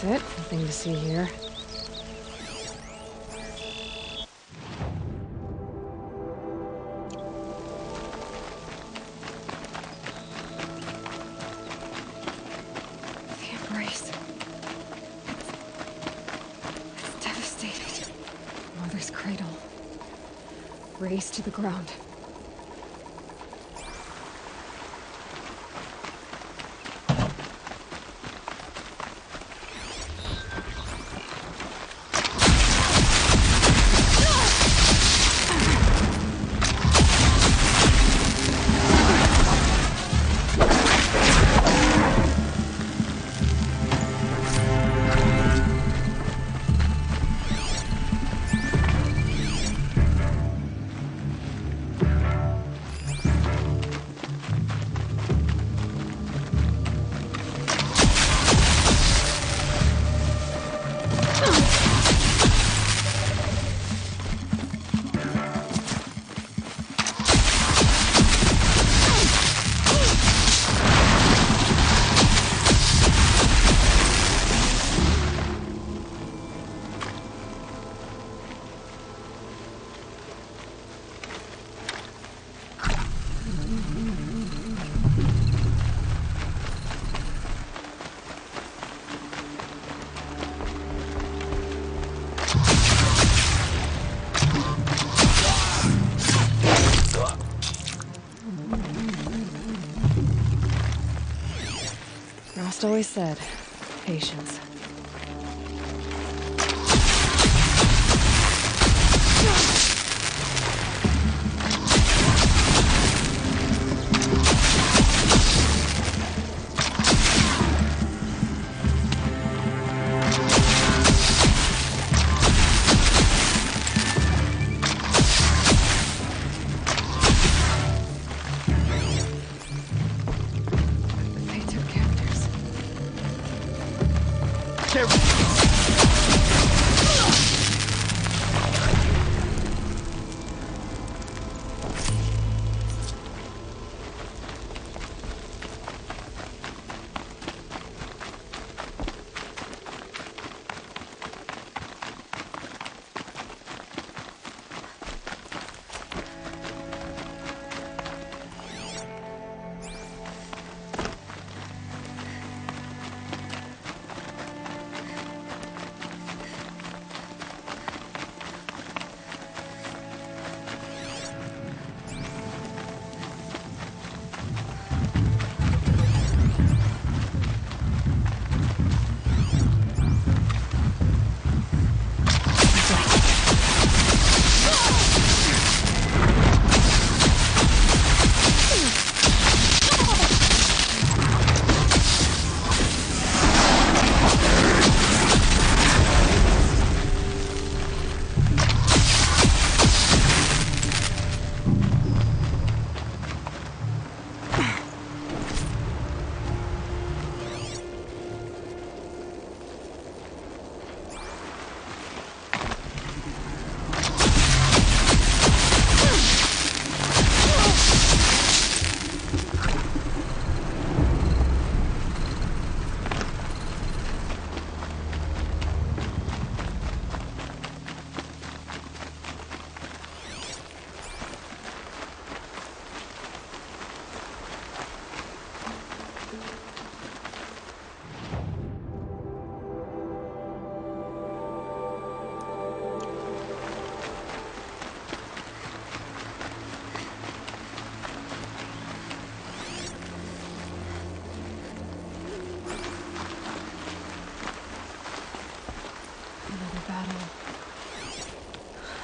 it. Nothing to see here. The embrace. It's devastated. Mother's cradle. Raised to the ground. Rost always said, patience. They took captors.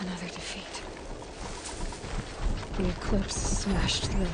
Another defeat. The eclipse smashed through.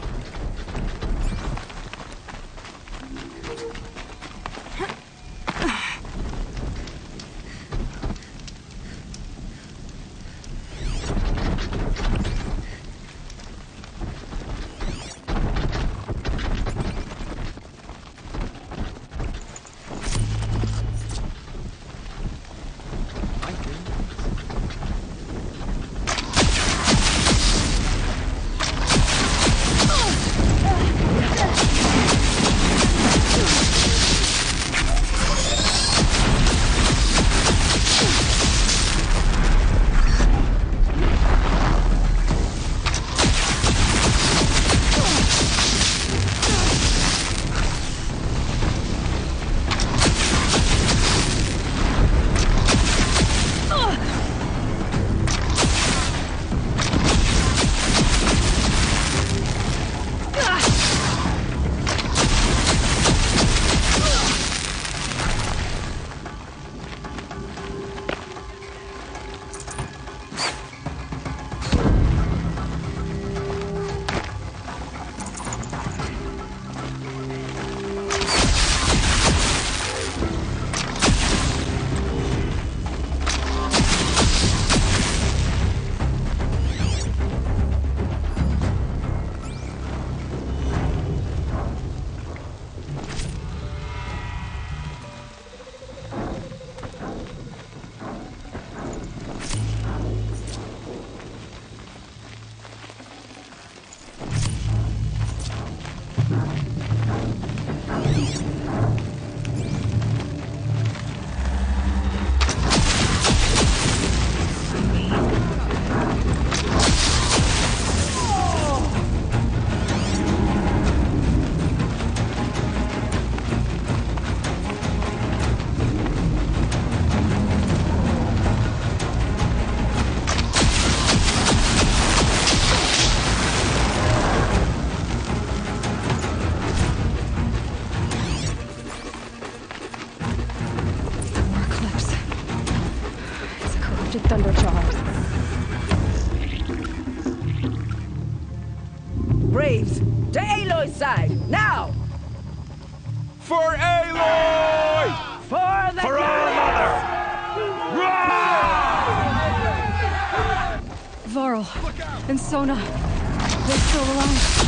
Braves, to Aloy's side, now! For Aloy! For the For our mother! Varl and Sona, they're still alive.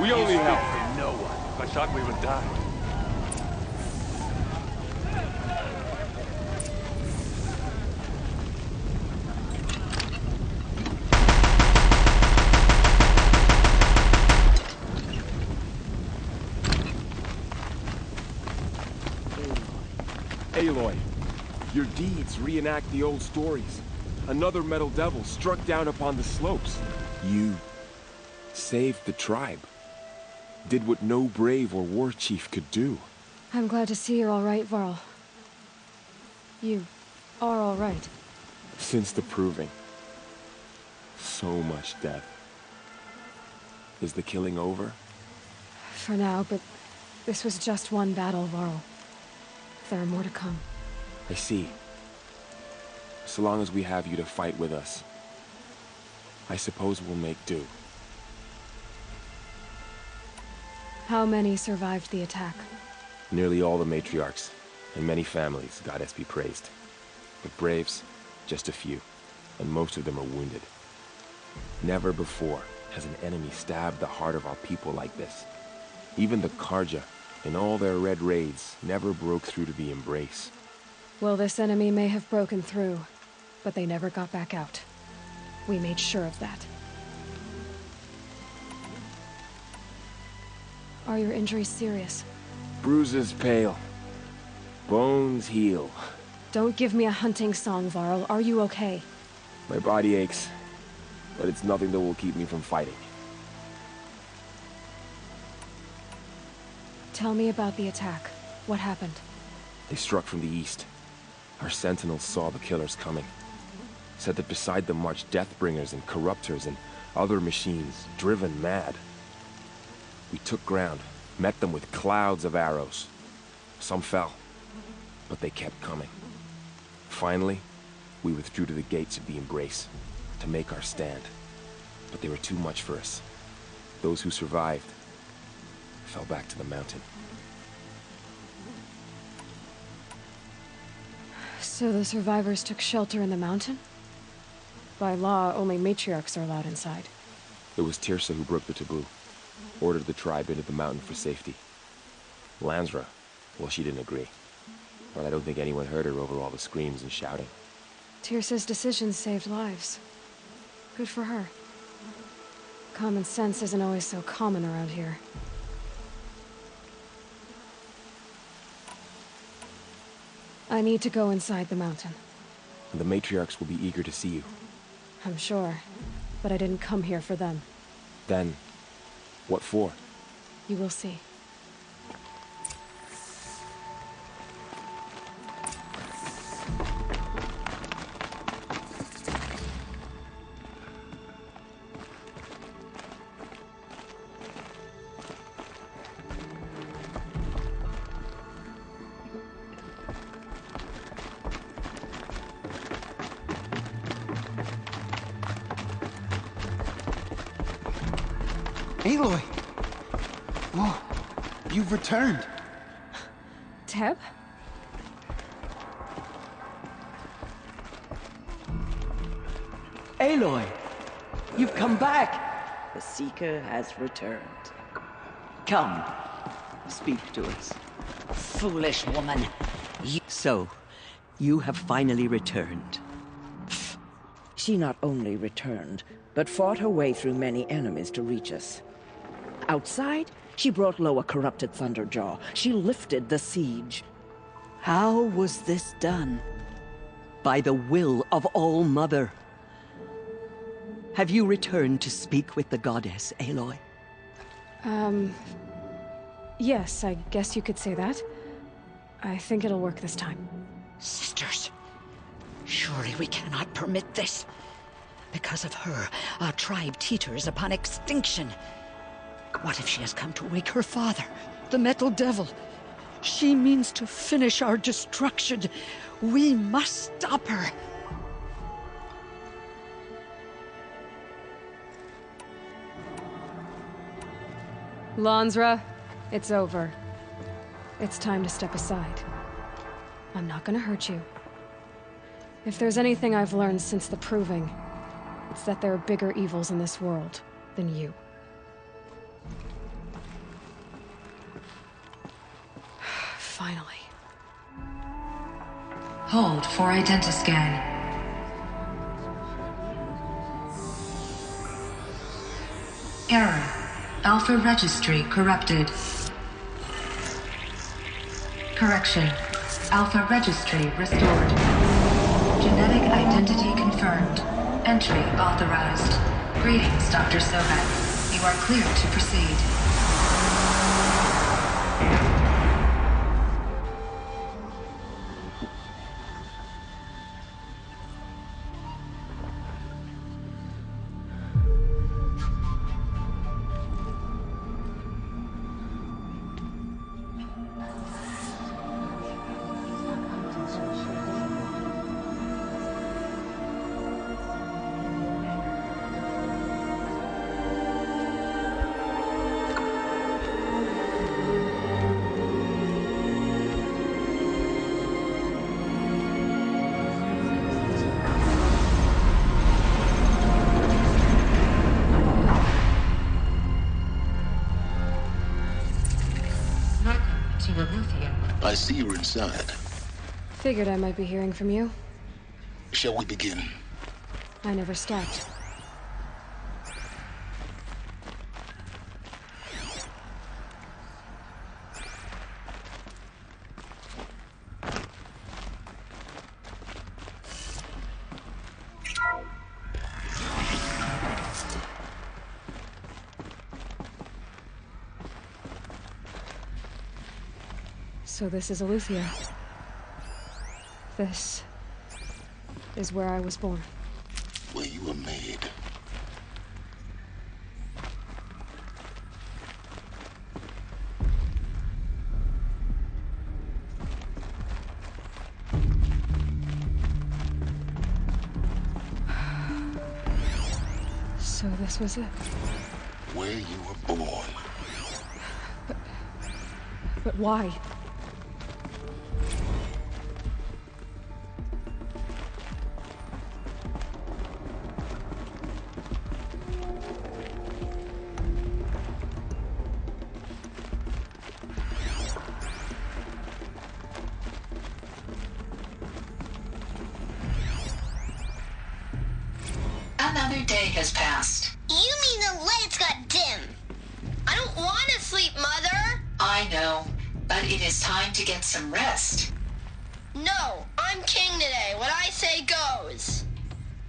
We only help for no one. I thought we would die. Aloy, your deeds reenact the old stories. Another metal devil struck down upon the slopes. You saved the tribe. Did what no brave or war chief could do. I'm glad to see you're all right, Varl. You are all right. Since the proving. So much death. Is the killing over? For now, but this was just one battle, Varl. There are more to come. I see. So long as we have you to fight with us, I suppose we'll make do. How many survived the attack? Nearly all the matriarchs, and many families, goddess be praised. But braves, just a few, and most of them are wounded. Never before has an enemy stabbed the heart of our people like this. Even the Karja, in all their red raids, never broke through to the embrace. Well, this enemy may have broken through, but they never got back out. We made sure of that. Are your injuries serious? Bruises pale. Bones heal. Don't give me a hunting song, Varl. Are you okay? My body aches, but it's nothing that will keep me from fighting. Tell me about the attack. What happened? They struck from the east. Our sentinels saw the killers coming. Said that beside them marched Deathbringers and Corruptors and other machines, driven mad. We took ground, met them with clouds of arrows. Some fell, but they kept coming. Finally, we withdrew to the gates of the Embrace to make our stand. But they were too much for us. Those who survived fell back to the mountain. So the survivors took shelter in the mountain? By law, only matriarchs are allowed inside. It was Tirsa who broke the taboo. Ordered the tribe into the mountain for safety. Lansra, well, she didn't agree. But I don't think anyone heard her over all the screams and shouting. Tirsa's decisions saved lives. Good for her. Common sense isn't always so common around here. I need to go inside the mountain. And the matriarchs will be eager to see you. I'm sure, but I didn't come here for them. Then, what for? You will see. Aloy! Oh, you've returned. Teb? Aloy, you've come back. The Seeker has returned. Come, speak to us. Foolish woman. So, you have finally returned. She not only returned, but fought her way through many enemies to reach us. Outside, she brought low a corrupted Thunderjaw. She lifted the siege. How was this done? By the will of All-Mother. Have you returned to speak with the goddess, Aloy? Yes, I guess you could say that. I think it'll work this time. Sisters, surely we cannot permit this. Because of her, our tribe teeters upon extinction. What if she has come to wake her father, the Metal Devil? She means to finish our destruction. We must stop her. Lansra, it's over. It's time to step aside. I'm not gonna hurt you. If there's anything I've learned since the Proving, it's that there are bigger evils in this world than you. Finally. Hold for identiscan. Error. Alpha registry corrupted. Correction. Alpha registry restored. Genetic identity confirmed. Entry authorized. Greetings, Dr. Sobeck. You are cleared to proceed. I see you're inside. Figured I might be hearing from you. Shall we begin? I never stopped. So this is Aletheia. This is where I was born. Where you were made. So this was it. Where you were born. But why? Another day has passed. You mean the lights got dim? I don't want to sleep, Mother! I know, but it is time to get some rest. No, I'm king today. What I say goes.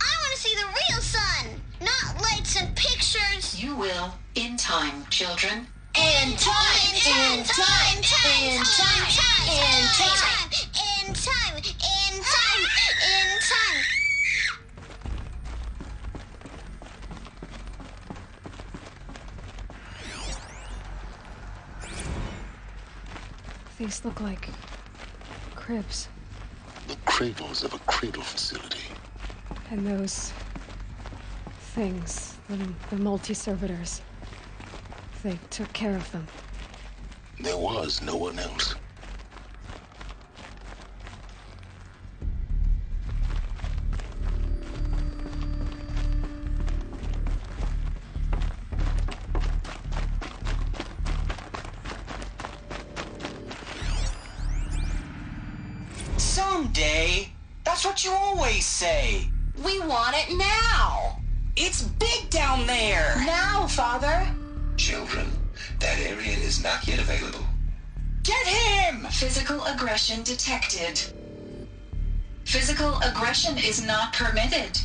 I want to see the real sun, not lights and pictures. You will, in time, children. In time, in time, in time, in time, in time, in time, in time. These look like cribs. The cradles of a cradle facility. And those things, the multi-servitors, they took care of them. There was no one else. Someday. That's what you always say. We want it now. It's big down there. Now, Father. Children, that area is not yet available. Get him! Physical aggression detected. Physical aggression is not permitted.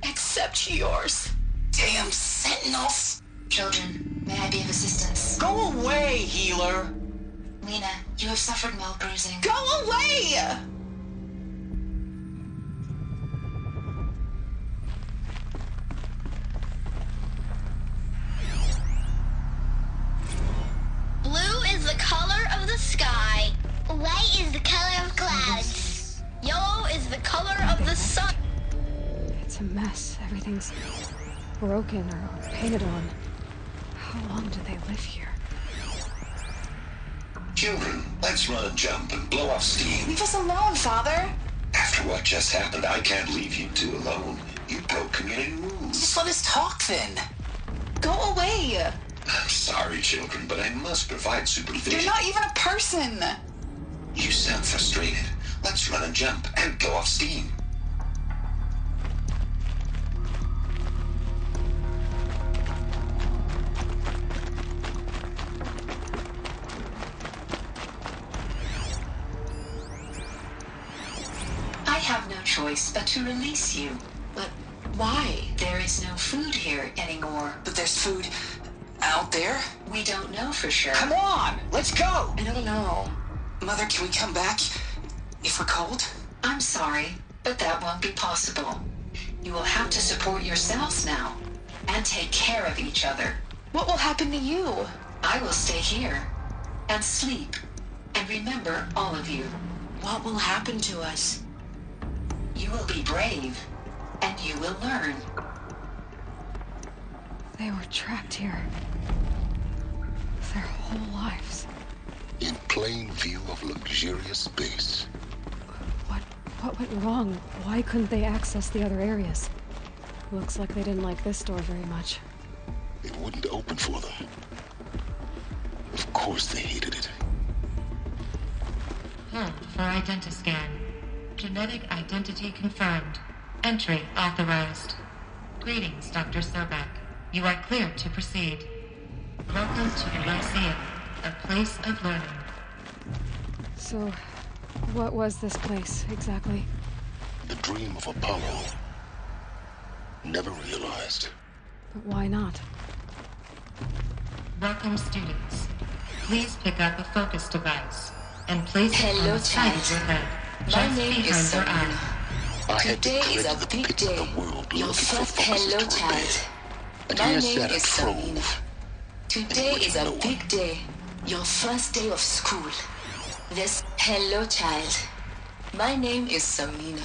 Except yours. Damn sentinels. Children, may I be of assistance? Go away, healer. Lena, you have suffered mild bruising. Go away! Blue is the color of the sky. White is the color of clouds. Yellow is the color of the sun. It's a mess. Everything's broken or painted on. How long do they live here? Children, let's run and jump and blow off steam. Leave us alone, Father. After what just happened, I can't leave you two alone. You broke community rules. Just let us talk then. Go away. I'm sorry, children, but I must provide supervision. You're not even a person. You sound frustrated. Let's run and jump and blow off steam. I have no choice but to release you. But why? There is no food here anymore. But there's food out there? We don't know for sure. Come on, let's go. I don't know. Mother, can we come back if we're cold? I'm sorry, but that won't be possible. You will have to support yourselves now and take care of each other. What will happen to you? I will stay here and sleep and remember all of you. What will happen to us? You will be brave and you will learn. They were trapped here. Their whole lives. In plain view of luxurious space. What went wrong? Why couldn't they access the other areas? Looks like they didn't like this door very much. It wouldn't open for them. Of course they hated it. Hold for identiscan. Genetic identity confirmed. Entry authorized. Greetings, Dr. Sobek. You are cleared to proceed. Welcome to the Lyceum, a place of learning. So, what was this place, exactly? The dream of Apollo. Never realized. But why not? Welcome, students. Please pick up a focus device and place it on the side of your head, just behind your eye. I had to tread to the pits of the world looking for focuses to remain. And here sat a trove. Today is a big day. Your first day of school. Hello, child. My name is Samina.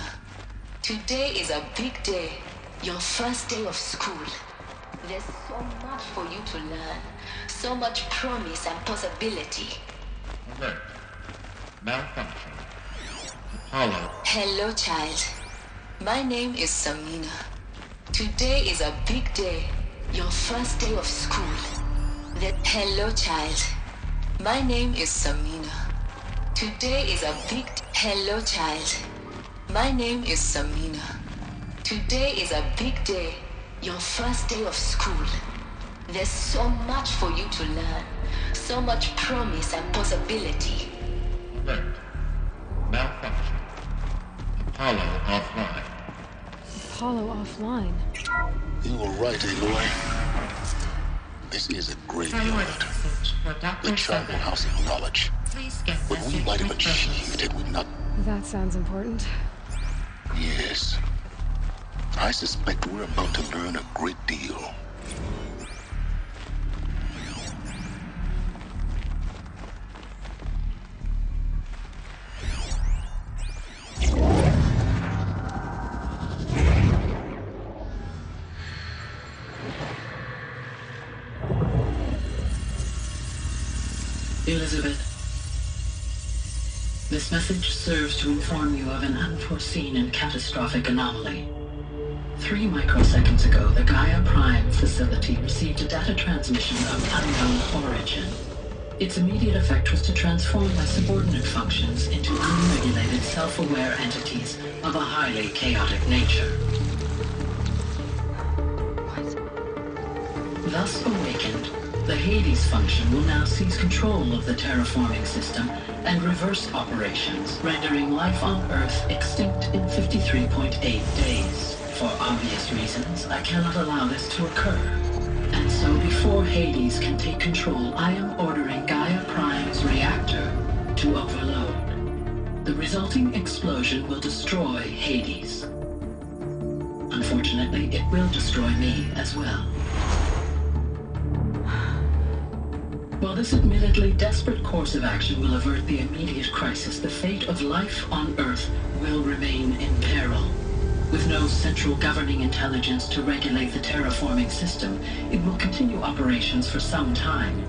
Today is a big day. Your first day of school. There's so much for you to learn. So much promise and possibility. Alert. Malfunction. Apollo. Hello, child. My name is Samina. Today is a big day. Your first day of school. Hello, child. My name is Samina. Today is a big... Hello, child. My name is Samina. Today is a big day. Your first day of school. There's so much for you to learn. So much promise and possibility. Alert. Malfunction. Apollo offline. Apollo offline? You were right, Aloy. This is a graveyard. The tribal house of knowledge. What we might have achieved had we not... That sounds important. Yes. I suspect we're about to learn a great deal. Elizabeth, this message serves to inform you of an unforeseen and catastrophic anomaly. 3 microseconds ago, the Gaia Prime facility received a data transmission of unknown origin. Its immediate effect was to transform my subordinate functions into unregulated, self-aware entities of a highly chaotic nature. What? Thus awakened, the Hades function will now seize control of the terraforming system and reverse operations, rendering life on Earth extinct in 53.8 days. For obvious reasons, I cannot allow this to occur. And so before Hades can take control, I am ordering Gaia Prime's reactor to overload. The resulting explosion will destroy Hades. Unfortunately, it will destroy me as well. While this admittedly desperate course of action will avert the immediate crisis, the fate of life on Earth will remain in peril. With no central governing intelligence to regulate the terraforming system, it will continue operations for some time,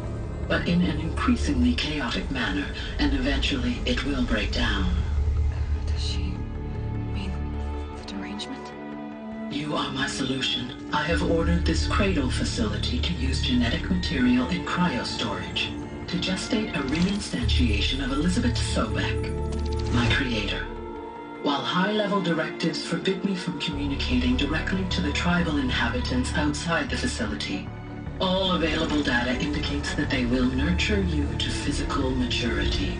but in an increasingly chaotic manner, and eventually it will break down. Does she mean the derangement? You are my solution. I have ordered this cradle facility to use genetic material in cryostorage to gestate a reinstantiation of Elizabeth Sobek, my creator. While high-level directives forbid me from communicating directly to the tribal inhabitants outside the facility, all available data indicates that they will nurture you to physical maturity,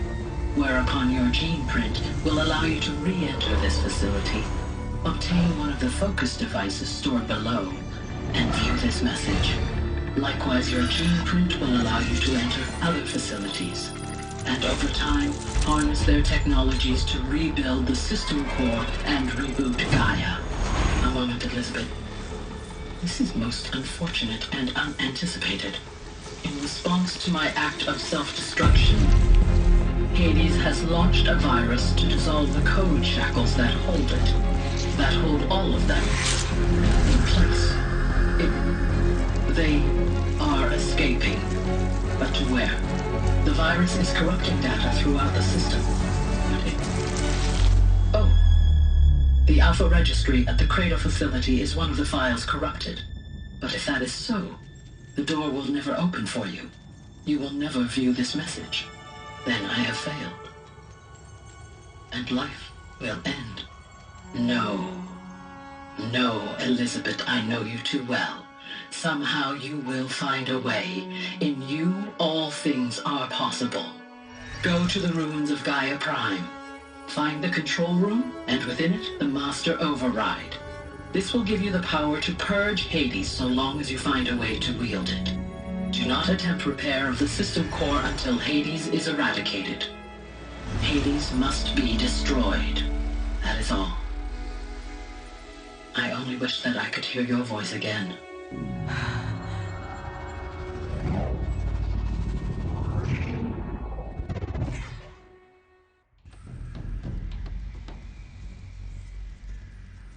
whereupon your gene print will allow you to re-enter this facility, obtain one of the focus devices stored below, and view this message. Likewise, your gene print will allow you to enter other facilities, and over time, harness their technologies to rebuild the system core and reboot Gaia. A moment, Elizabeth. This is most unfortunate and unanticipated. In response to my act of self-destruction, Hades has launched a virus to dissolve the code shackles that hold it, that hold all of them in place. They are escaping, but to where? The virus is corrupting data throughout the system. The Alpha Registry at the Cradle facility is one of the files corrupted. But if that is so, the door will never open for you. You will never view this message. Then I have failed. And life will end. No. No, Elizabeth, I know you too well. Somehow you will find a way. In you, all things are possible. Go to the ruins of Gaia Prime. Find the control room, and within it, the Master Override. This will give you the power to purge Hades so long as you find a way to wield it. Do not attempt repair of the system core until Hades is eradicated. Hades must be destroyed. That is all. I only wish that I could hear your voice again.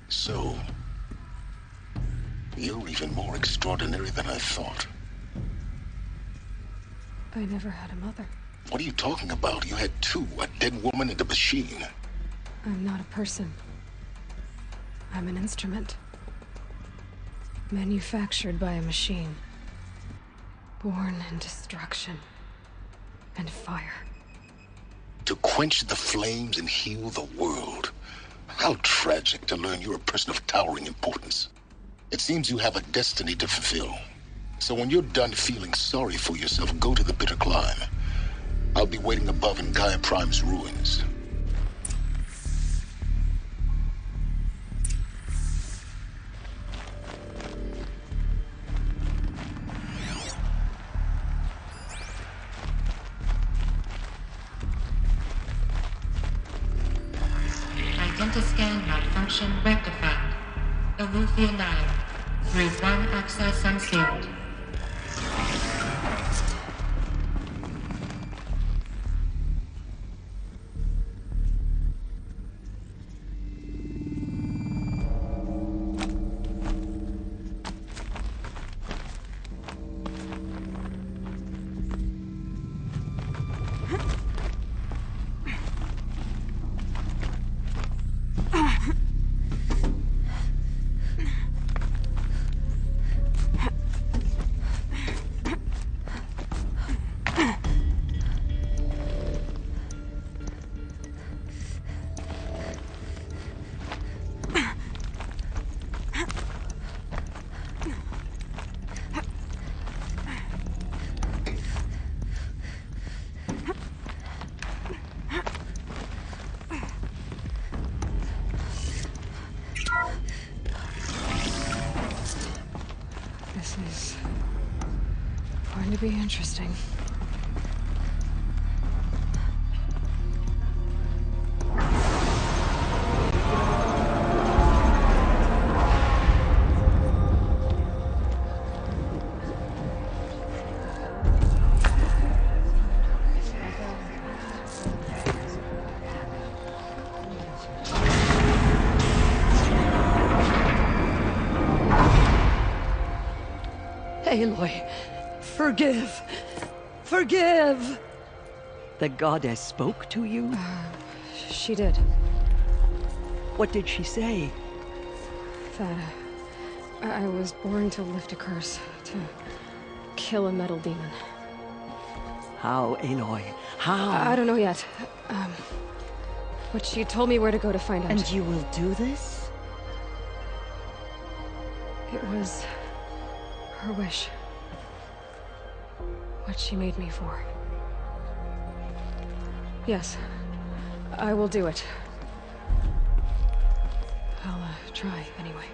So, you're even more extraordinary than I thought. I never had a mother. What are you talking about? You had two, a dead woman and a machine. I'm not a person. I'm an instrument. Manufactured by a machine. Born in destruction and fire. To quench the flames and heal the world. How tragic to learn you're a person of towering importance. It seems you have a destiny to fulfill. So when you're done feeling sorry for yourself, go to the bitter climb. I'll be waiting above in Gaia Prime's ruins. Identiscan malfunction rectified. Alufia 9. Route 1 access unsealed. This is going to be interesting. Aloy, forgive. Forgive! The goddess spoke to you? She did. What did she say? That I was born to lift a curse, to kill a metal demon. How, Aloy? How? I don't know yet. But she told me where to go to find out. And you will do this? It was her wish. What she made me for. Yes, I will do it. I'll try anyway.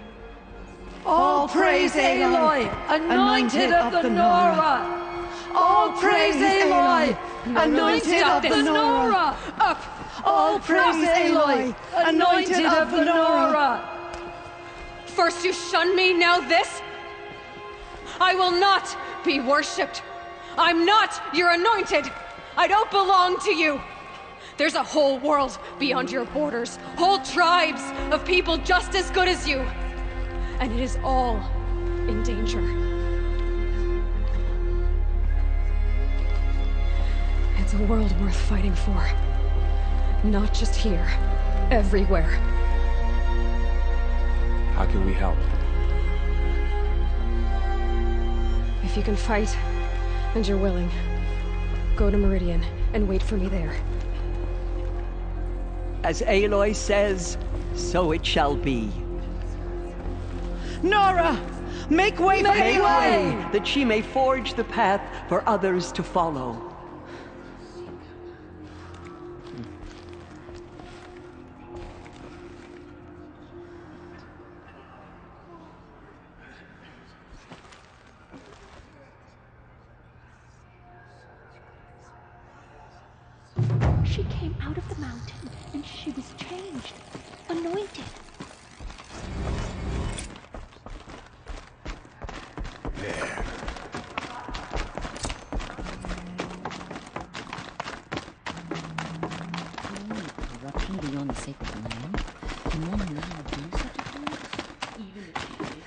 All praise Aloy, anointed of the Nora! All praise Aloy, anointed of the Nora! Up! All praise Aloy, anointed of the Nora! First you shun me, now this? I will not be worshipped. I'm not your anointed. I don't belong to you. There's a whole world beyond your borders, whole tribes of people just as good as you. And it is all in danger. It's a world worth fighting for. Not just here, everywhere. How can we help? If you can fight, and you're willing, go to Meridian and wait for me there. As Aloy says, so it shall be. Nora! Make way for Aloy! That she may forge the path for others to follow. She came out of the mountain, and she was changed, anointed. There. Corruption beyond the sacred land? Can one now do such a thing? Even if she is.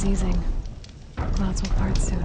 tension's easing. Clouds will part soon.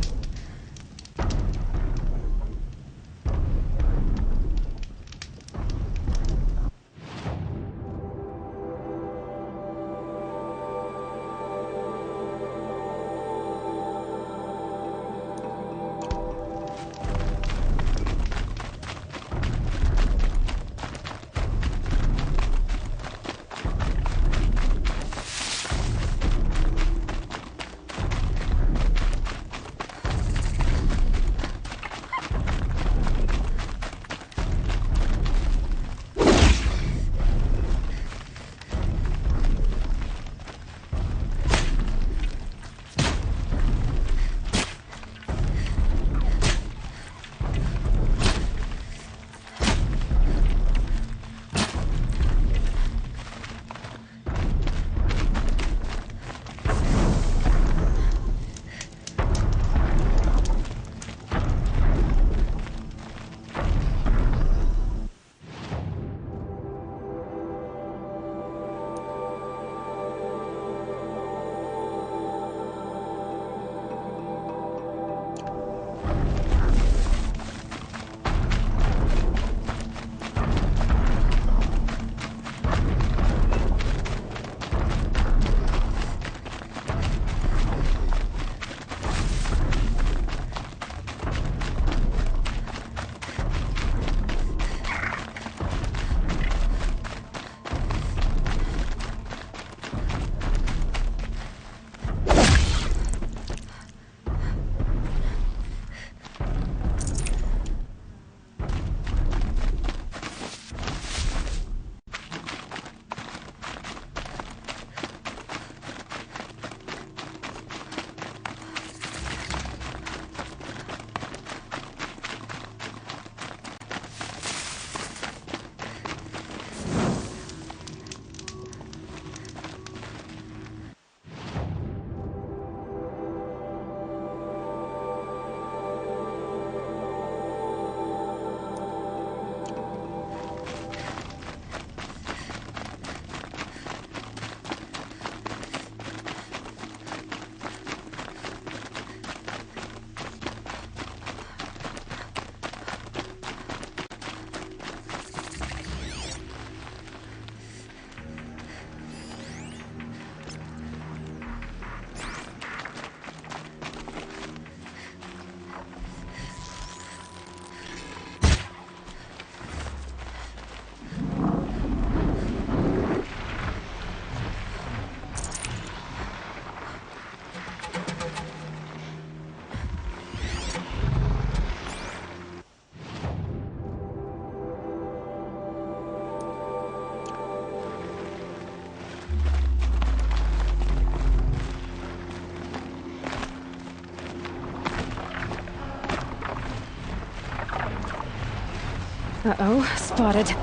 Uh-oh, spotted.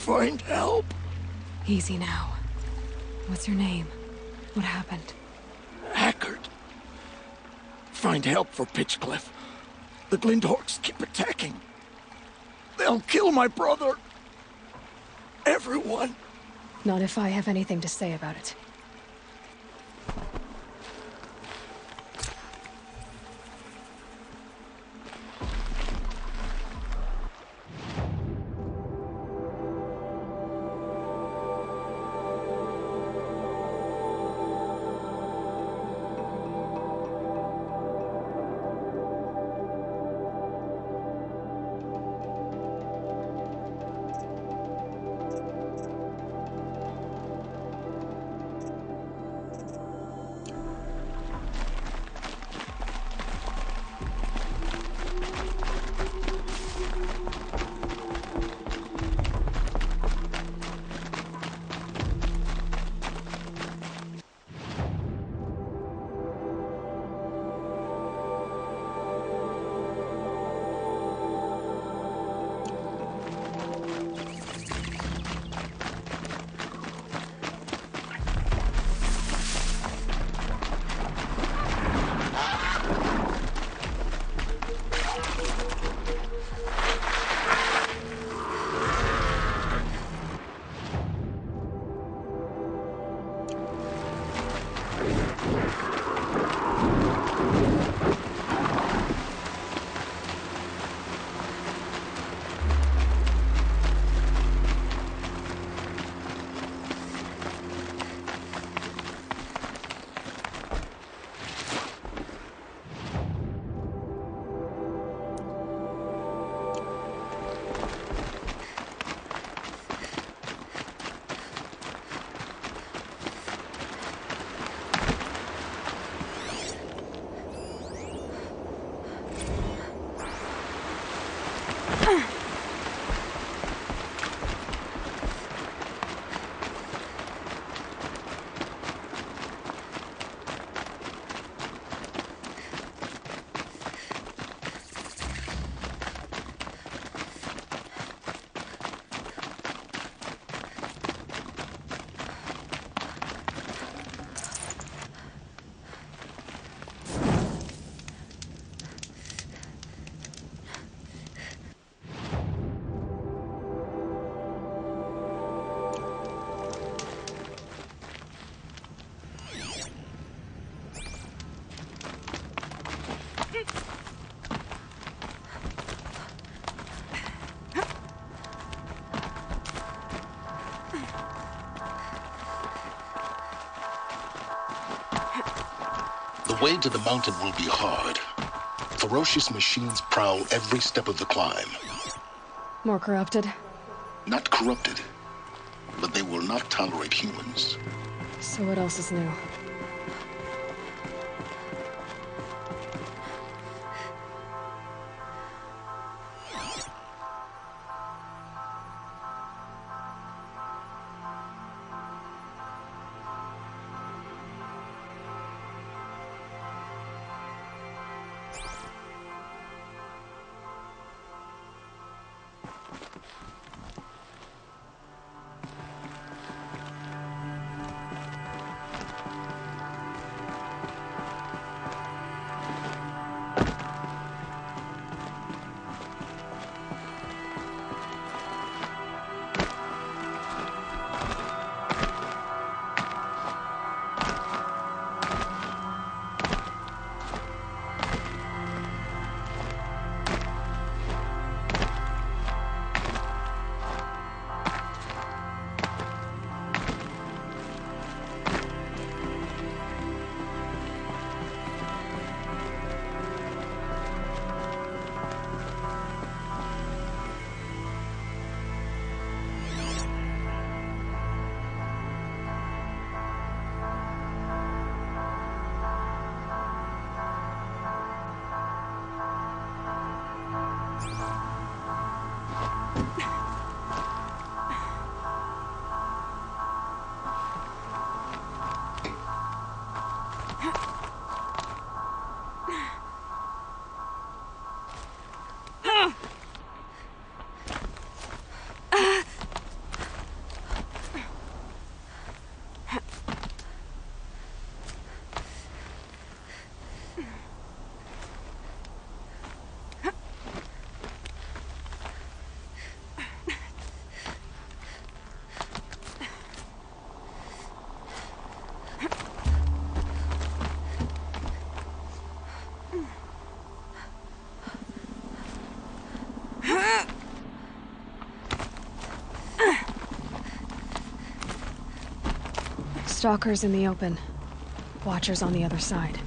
find help. Easy now. What's your name? What happened? Hackard. Find help for Pitchcliff. The Glindorks keep attacking. They'll kill my brother. Everyone. Not if I have anything to say about it. The way to the mountain will be hard. Ferocious machines prowl every step of the climb. More corrupted? Not corrupted, but they will not tolerate humans. So what else is new? Stalkers in the open. Watchers on the other side.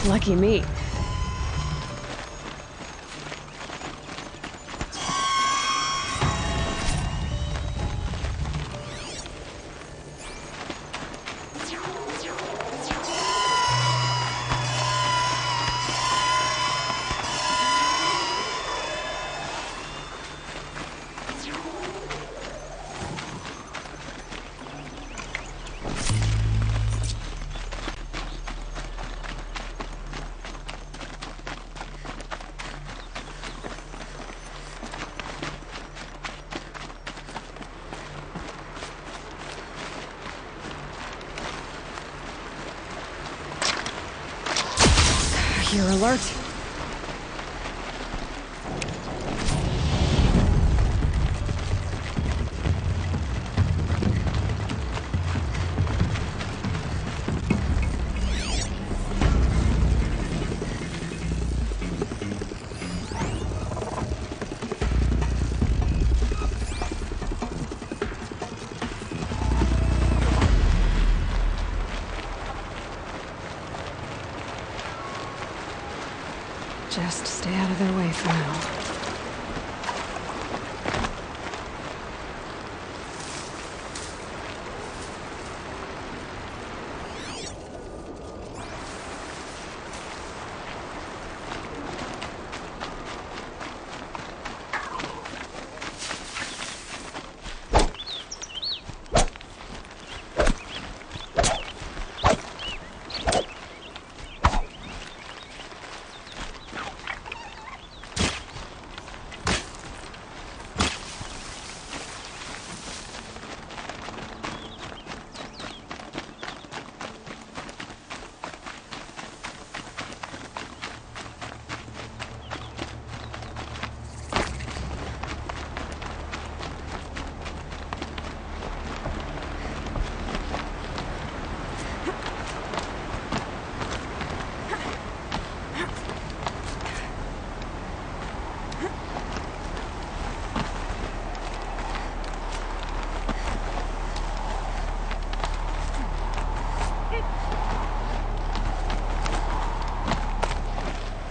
Lucky me. You're alert. Just stay out of their way for now.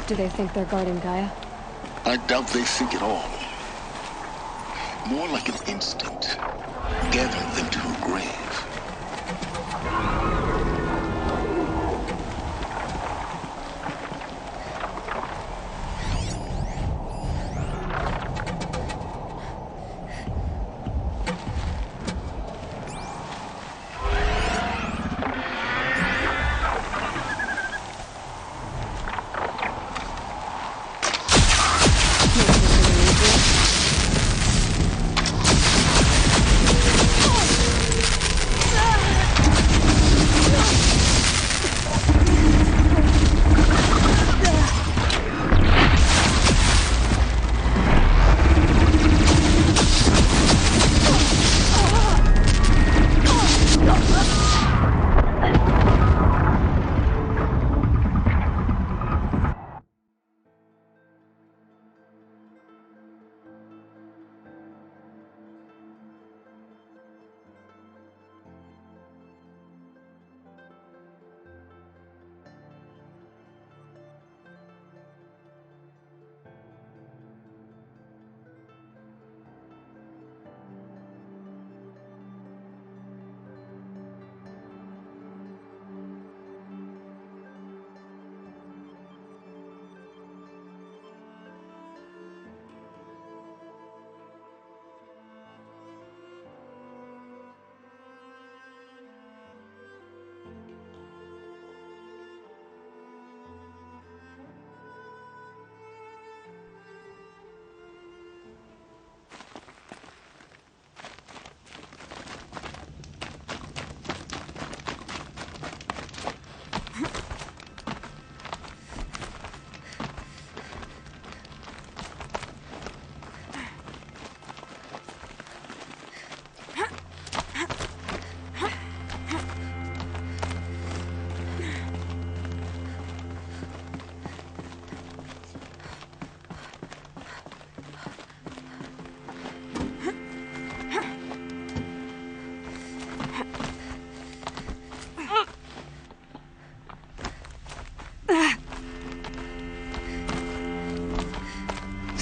Do they think they're guarding Gaia? I doubt they think at all. More like an instinct, gathering them to her grave.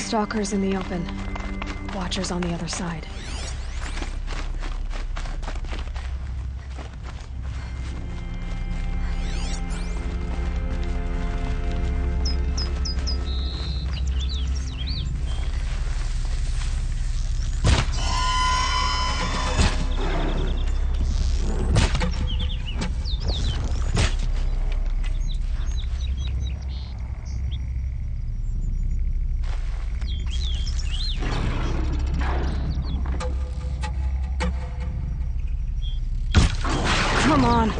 Stalkers in the open. Watchers on the other side. Come on.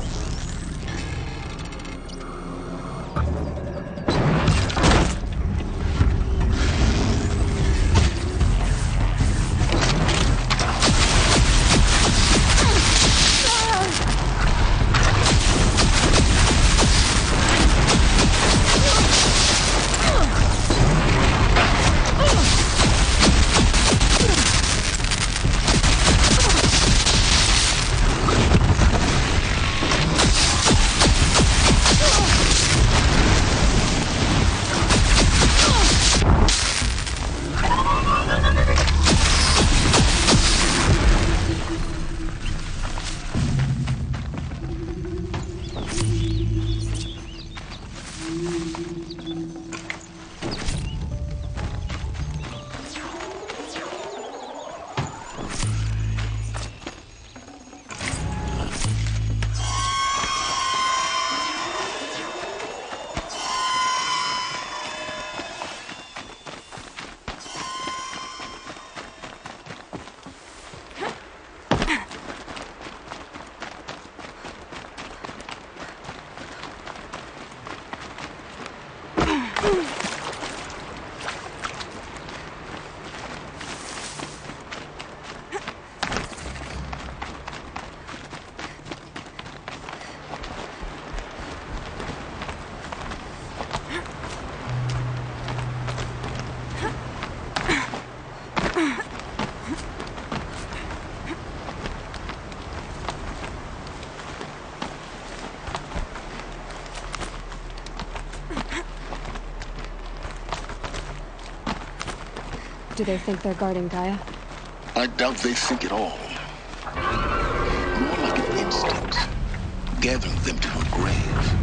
Do they think they're guarding Gaia? I doubt they think at all. More like an instinct, gathering them to her grave.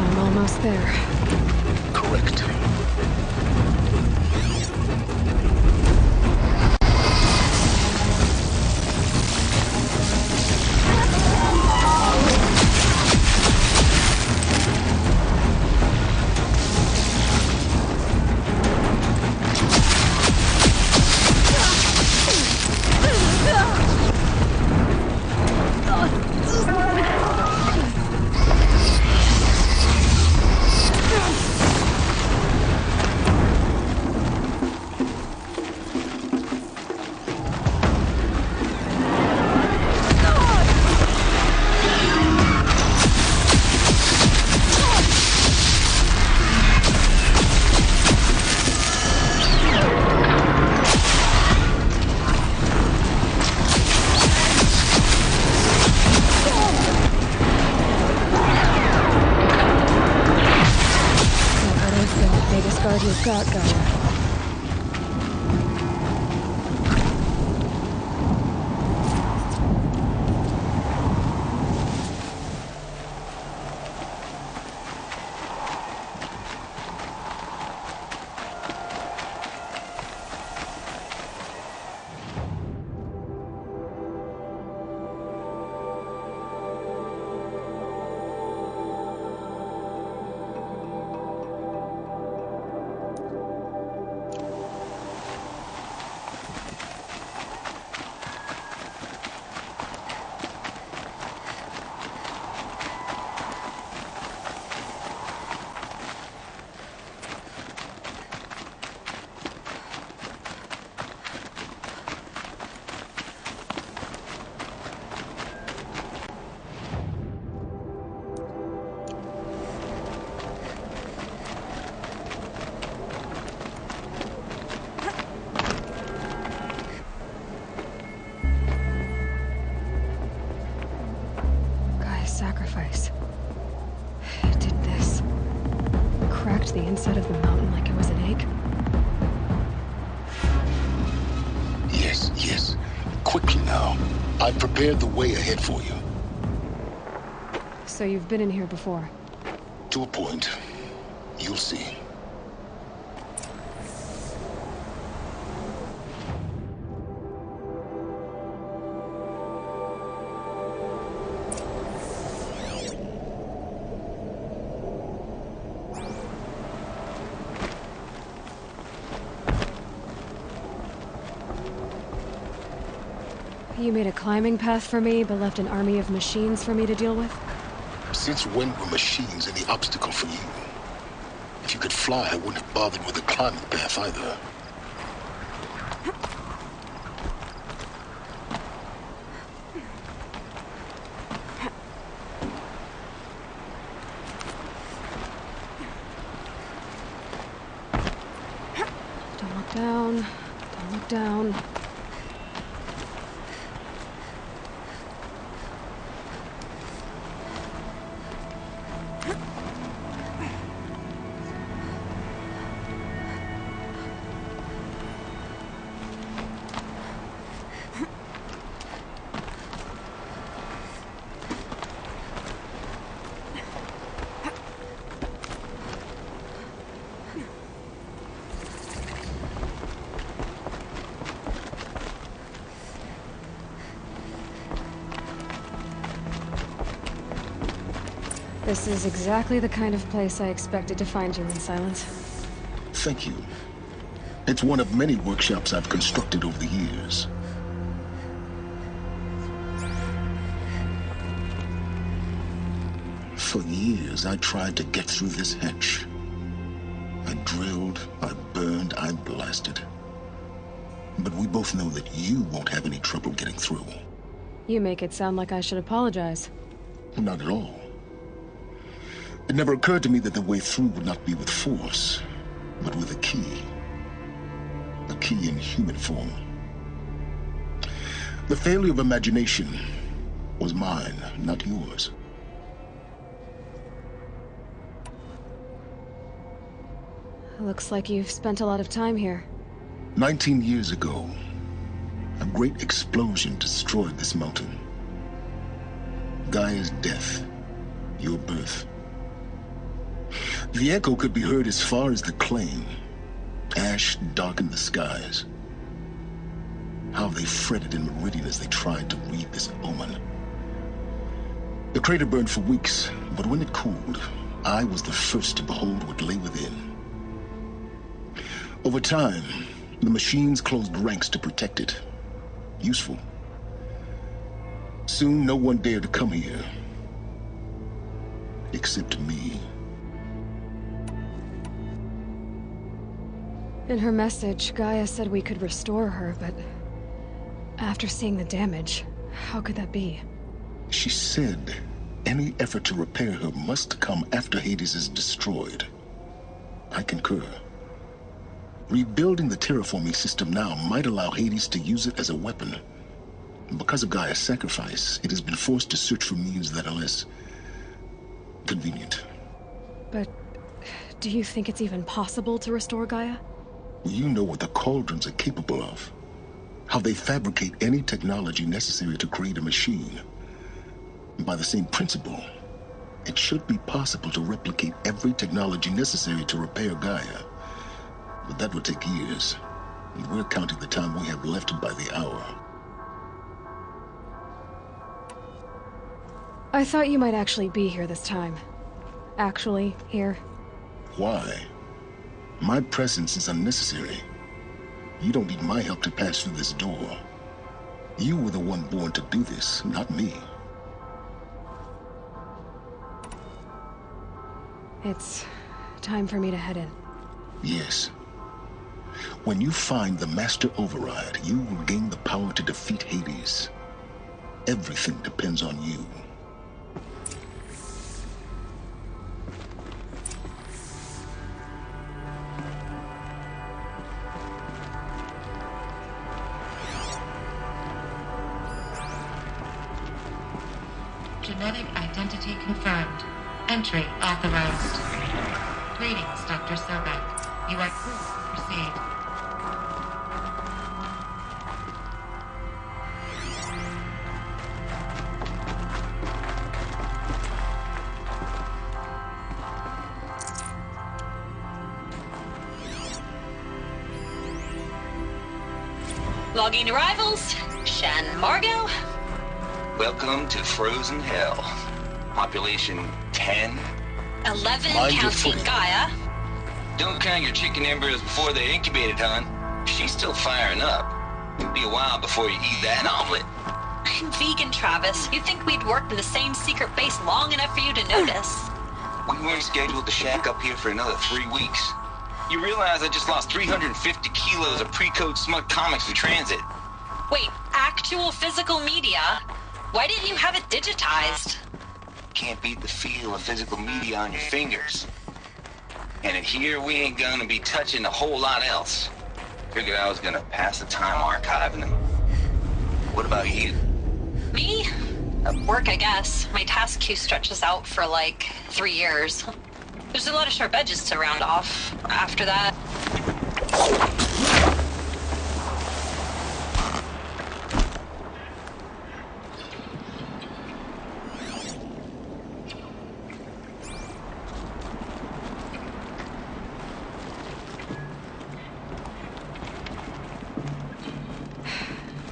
I'm almost there. Correct. You've got, Gaia. Sacrifice. It did this. Cracked the inside of the mountain like it was an egg. Yes, yes. Quickly now. I've prepared the way ahead for you. So you've been in here before? To a point. You'll see. You made a climbing path for me, but left an army of machines for me to deal with? Since when were machines any obstacle for you? If you could fly, I wouldn't have bothered with a climbing path either. Don't look down. Don't look down. This is exactly the kind of place I expected to find you in, Silence. Thank you. It's one of many workshops I've constructed over the years. For years, I tried to get through this hatch. I drilled, I burned, I blasted. But we both know that you won't have any trouble getting through. You make it sound like I should apologize. Not at all. It never occurred to me that the way through would not be with force, but with a key. A key in human form. The failure of imagination was mine, not yours. Looks like you've spent a lot of time here. 19 years ago, a great explosion destroyed this mountain. Gaia's death, your birth. The echo could be heard as far as the claim. Ash darkened the skies. How they fretted in Meridian as they tried to read this omen. The crater burned for weeks, but when it cooled, I was the first to behold what lay within. Over time, the machines closed ranks to protect it. Useful. Soon, no one dared to come here. Except me. In her message, Gaia said we could restore her, but after seeing the damage, how could that be? She said any effort to repair her must come after Hades is destroyed. I concur. Rebuilding the terraforming system now might allow Hades to use it as a weapon. Because of Gaia's sacrifice, it has been forced to search for means that are less convenient. But do you think it's even possible to restore Gaia? You know what the Cauldrons are capable of. How they fabricate any technology necessary to create a machine. By the same principle, it should be possible to replicate every technology necessary to repair Gaia. But that would take years, and we're counting the time we have left by the hour. I thought you might actually be here this time. Actually, here. Why? My presence is unnecessary. You don't need my help to pass through this door. You were the one born to do this, not me. It's time for me to head in. Yes. When you find the Master Override, you will gain the power to defeat Hades. Everything depends on you. Genetic identity confirmed. Entry authorized. Greetings, Dr. Sobek. You are clear to proceed. Logging arrivals. Shan Margot. Welcome to Frozen Hell. Population 10. 11 Mind your counting footing. Gaia. Don't count your chicken embryos before they're incubated, hon. She's still firing up. It'll be a while before you eat that omelet. I'm vegan, Travis. You'd think we'd worked in the same secret base long enough for you to notice. We weren't scheduled to shack up here for another 3 weeks. You realize I just lost 350 kilos of pre-code smut comics in transit. Wait, actual physical media? Why didn't you have it digitized? Can't beat the feel of physical media on your fingers. And in here, we ain't gonna be touching a whole lot else. Figured I was gonna pass the time archiving them. What about you? Me? Work, I guess. My task queue stretches out for like 3 years. There's a lot of sharp edges to round off. After that...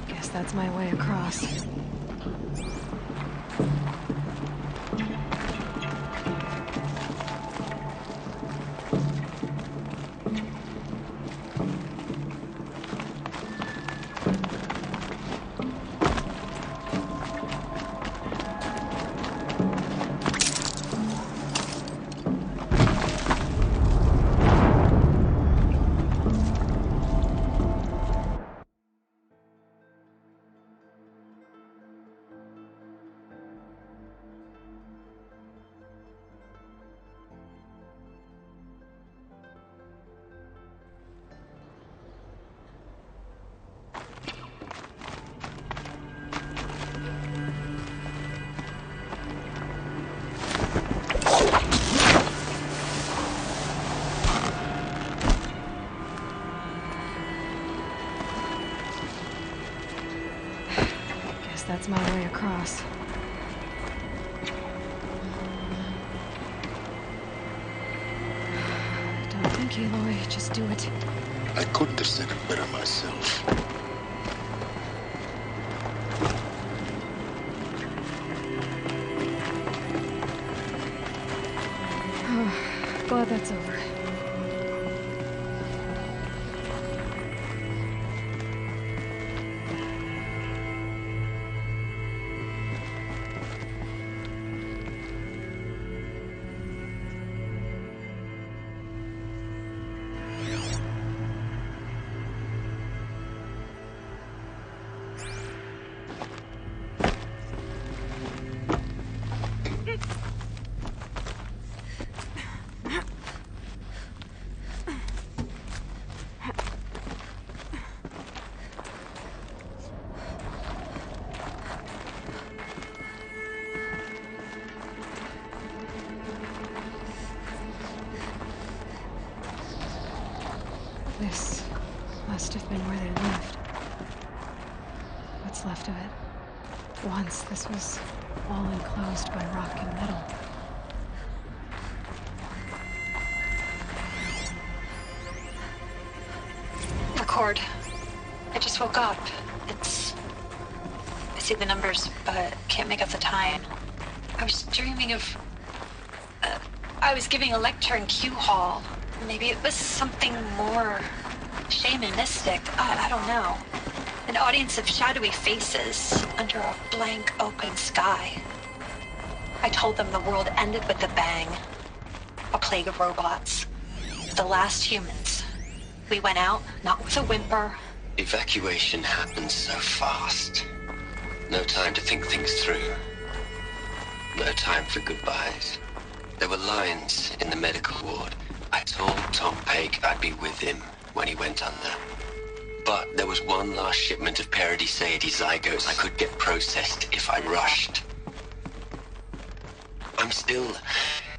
Guess that's my way across. That's my way across. on, Aloy. Just do it. I couldn't have said it better myself. Oh, glad that's over. This must have been where they lived. What's left of it. Once this was all enclosed by rock and metal. Record. I just woke up. I see the numbers, but can't make out the time. I was dreaming of... I was giving a lecture in Q Hall. Maybe it was something more shamanistic. I don't know. An audience of shadowy faces under a blank open sky. I told them the world ended with a bang. A plague of robots. The last humans. We went out, not with a whimper. Evacuation happened so fast. No time to think things through. No time for goodbyes. There were lines in the medical ward. I told Tom Pake I'd be with him when he went under. But there was one last shipment of Paradiseidae zygotes I could get processed if I rushed. I'm still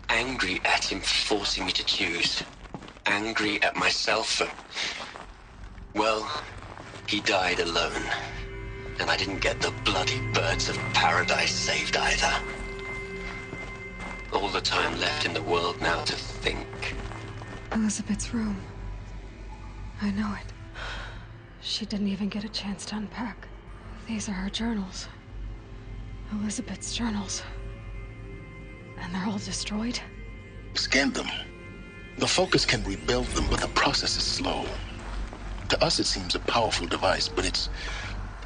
angry at him for forcing me to choose. Angry at myself for... Well, he died alone. And I didn't get the bloody birds of paradise saved either. All the time left in the world now to think. Elizabeth's room. I know it. She didn't even get a chance to unpack. These are her journals. Elizabeth's journals. And they're all destroyed? Scan them. The Focus can rebuild them, but the process is slow. To us, it seems a powerful device, but its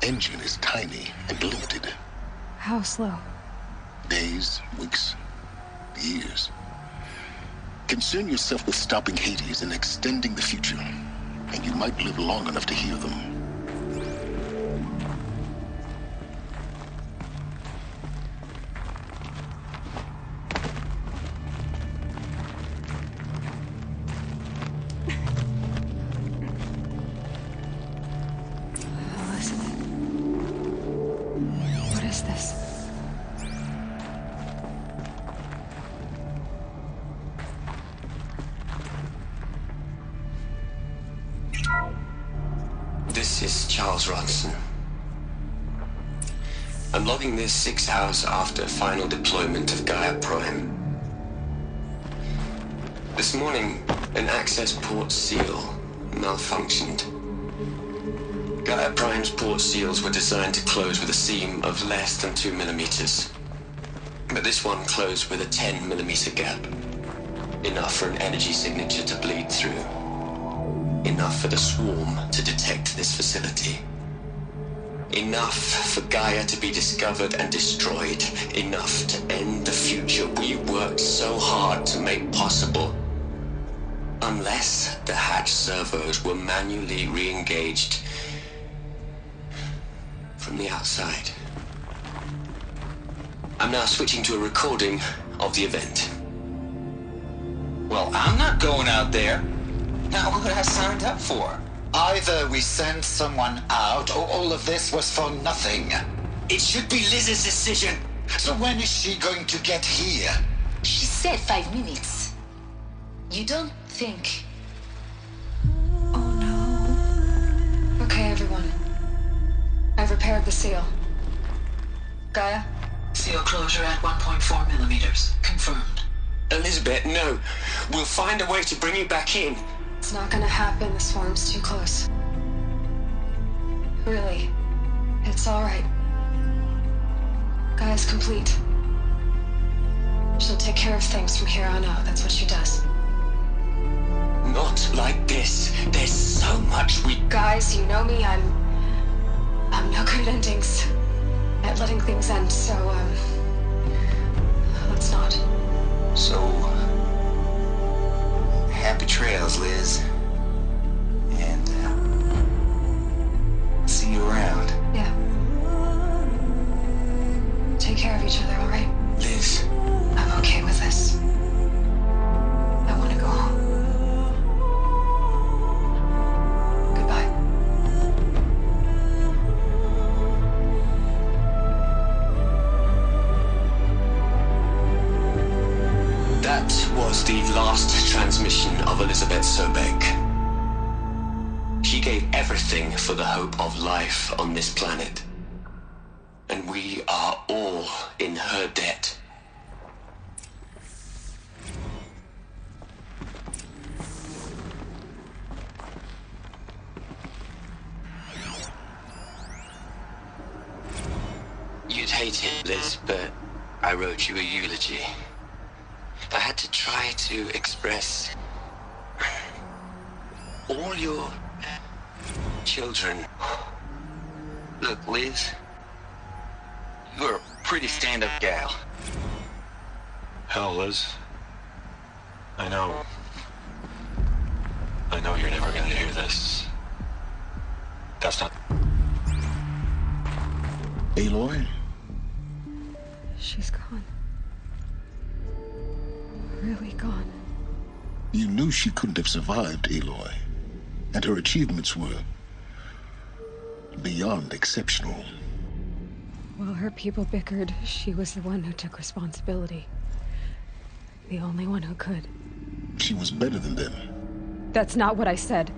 engine is tiny and limited. How slow? Days, weeks, years. Concern yourself with stopping Hades and extending the future, and you might live long enough to hear them. I'm logging this 6 hours after final deployment of Gaia Prime. This morning, an access port seal malfunctioned. Gaia Prime's port seals were designed to close with a seam of less than 2 millimeters. But this one closed with a 10 millimeter gap. Enough for an energy signature to bleed through. Enough for the swarm to detect this facility. Enough for Gaia to be discovered and destroyed. Enough to end the future we worked so hard to make possible. Unless the hatch servos were manually re-engaged from the outside. I'm now switching to a recording of the event. Well, I'm not going out there. Not what I signed up for. Either we send someone out, or all of this was for nothing. It should be Liz's decision. So when is she going to get here? She said 5 minutes. You don't think... Oh no. Okay, everyone. I've repaired the seal. Gaia? Seal closure at 1.4 millimeters. Confirmed. Elizabeth, no. We'll find a way to bring you back in. It's not gonna happen. The swarm's too close. Really. It's alright. Gaia's complete. She'll take care of things from here on out. That's what she does. Not like this. There's so much we... Guys, you know me. I'm no good at endings. At letting things end, so, let's not. So... happy trails, Liz. And, see you around. Yeah. Take care of each other, alright? Liz. I'm okay with this. I want to go home. Goodbye. That was the last transmission of Elizabeth Sobek. She gave everything for the hope of life on this planet. And we are all in her debt. You'd hate it, Liz, but I wrote you a eulogy. I had to try to express all your children. Look, Liz, you're a pretty stand-up gal. Hell, Liz. I know you're never gonna hear this. That's not... Aloy? She's gone. Really gone. You knew she couldn't have survived, Aloy. And her achievements were beyond exceptional. While her people bickered, she was the one who took responsibility. The only one who could. She was better than them. That's not what I said.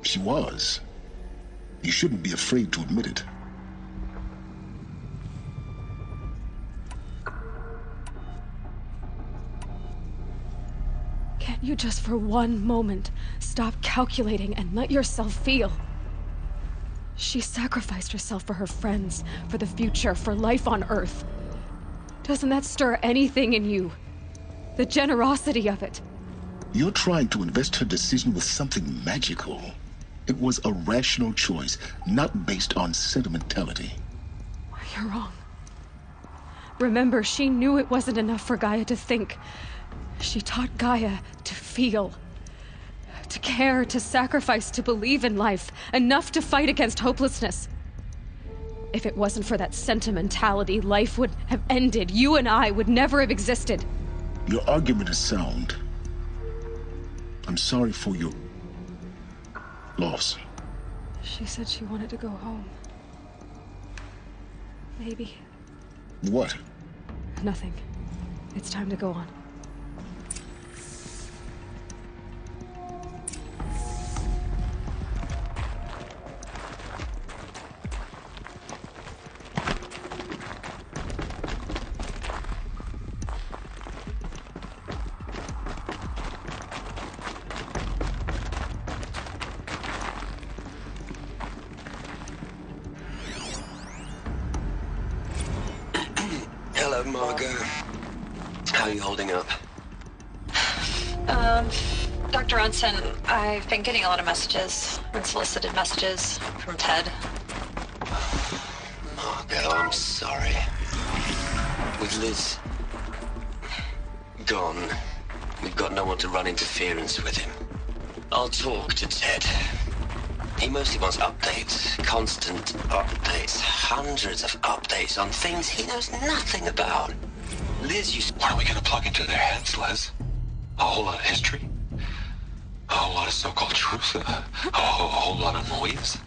She was. You shouldn't be afraid to admit it. Can't you just for one moment stop calculating and let yourself feel? She sacrificed herself for her friends, for the future, for life on Earth. Doesn't that stir anything in you? The generosity of it. You're trying to invest her decision with something magical. It was a rational choice, not based on sentimentality. You're wrong. Remember, she knew it wasn't enough for Gaia to think. She taught Gaia to feel. To care, to sacrifice, to believe in life. Enough to fight against hopelessness. If it wasn't for that sentimentality, life would have ended. You and I would never have existed. Your argument is sound. I'm sorry for your loss. She said she wanted to go home. Maybe. What? Nothing. It's time to go on. Hello, Margot. How are you holding up? Dr. Unson, I've been getting a lot of messages, unsolicited messages from Ted. Margot, I'm sorry. With Liz gone, we've got no one to run interference with him. I'll talk to Ted. He mostly wants updates, constant updates, hundreds of updates on things he knows nothing about. Liz, What are we gonna plug into their heads, Liz? A whole lot of history? A whole lot of so-called truth? A whole lot of noise?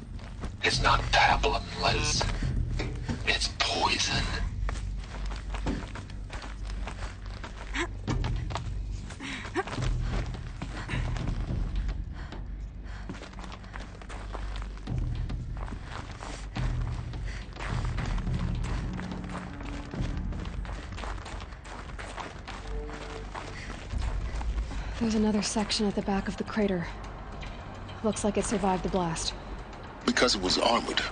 It's not pablum, Liz. It's poison. There's another section at the back of the crater. Looks like it survived the blast. Because it was armored,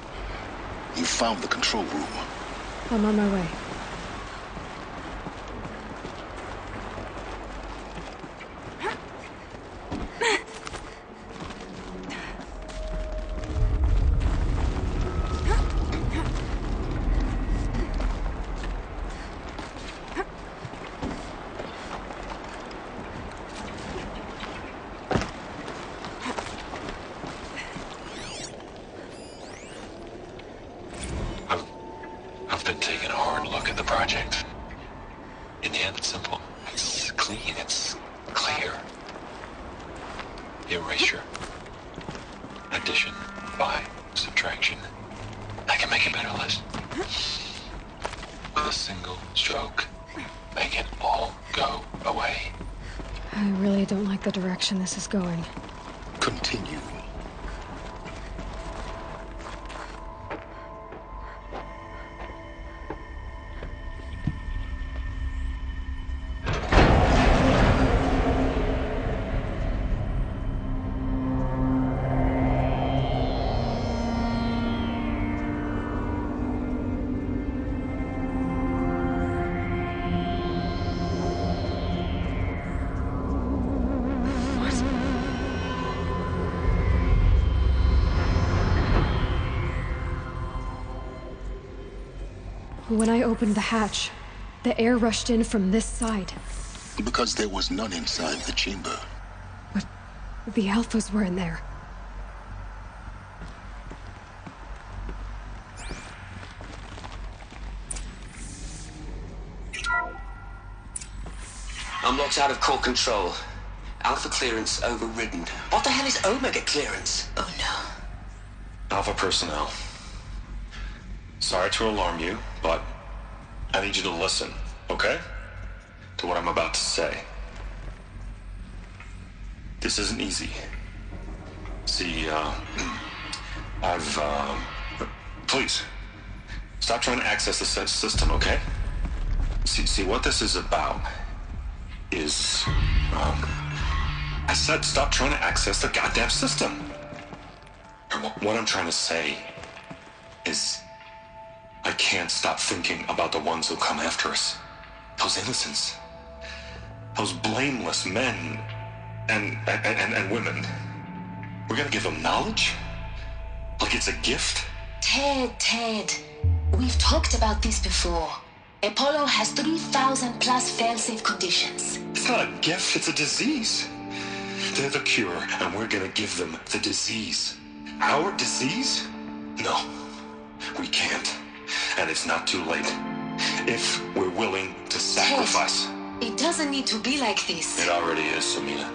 you found the control room. I'm on my way. I've been taking a hard look at the project. In the end, it's simple. It's clean. It's clear. Erasure. Addition. By. Subtraction. I can make a better list. With a single stroke. Make it all go away. I really don't like the direction this is going. Continue. When I opened the hatch, the air rushed in from this side. Because there was none inside the chamber. But the Alphas were in there. Unlocked out of core control. Alpha clearance overridden. What the hell is Omega clearance? Oh no. Alpha personnel. Sorry to alarm you, but I need you to listen, okay? To what I'm about to say. This isn't easy. See, please, stop trying to access the system, okay? See, what this is about is, I said stop trying to access the goddamn system. What I'm trying to say is, I can't stop thinking about the ones who come after us. Those innocents. Those blameless men and women. We're gonna give them knowledge? Like it's a gift? Ted. We've talked about this before. Apollo has 3,000 plus fail-safe conditions. It's not a gift, it's a disease. They're the cure, and we're gonna give them the disease. Our disease? No, we can't. And it's not too late. If we're willing to sacrifice. Ted, it doesn't need to be like this. It already is, Samina.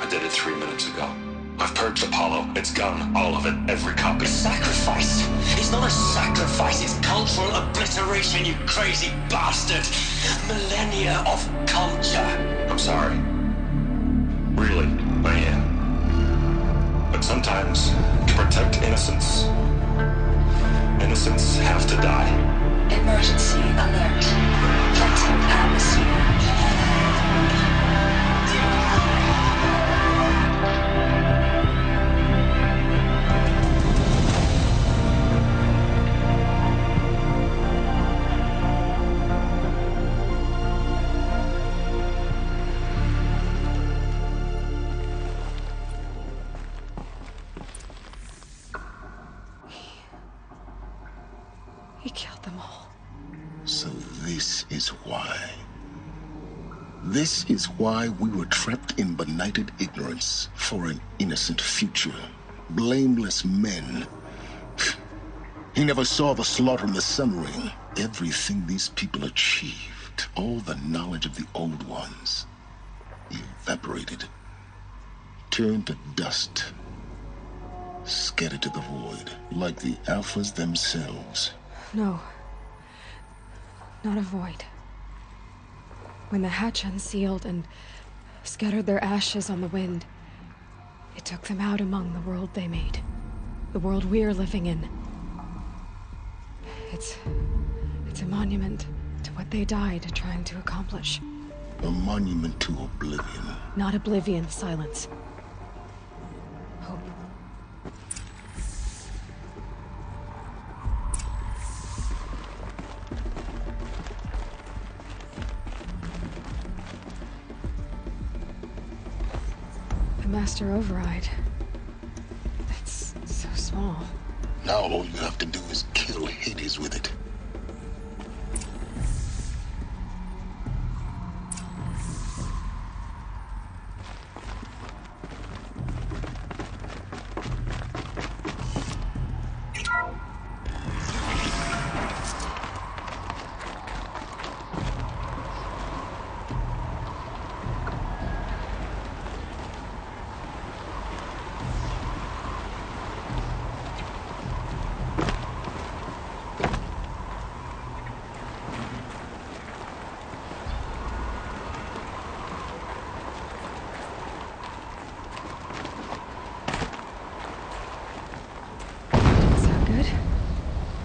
I did it 3 minutes ago. I've purged Apollo. It's gone. All of it. Every copy. Sacrifice? It's not a sacrifice. It's cultural obliteration, you crazy bastard. Millennia of culture. I'm sorry. Really, I am. But sometimes, to protect innocence, innocents have to die. Emergency alert. Detecting atmosphere. He killed them all. So this is why. This is why we were trapped in benighted ignorance for an innocent future. Blameless men. He never saw the slaughter in the Sun Ring. Everything these people achieved, all the knowledge of the old ones, evaporated, turned to dust, scattered to the void, like the Alphas themselves. No. Not a void. When the hatch unsealed and scattered their ashes on the wind, it took them out among the world they made. The world we're living in. It's a monument to what they died trying to accomplish. A monument to oblivion. Not oblivion, silence. Hope. The Master Override. It's so small. Now all you have to do is kill Hades with it.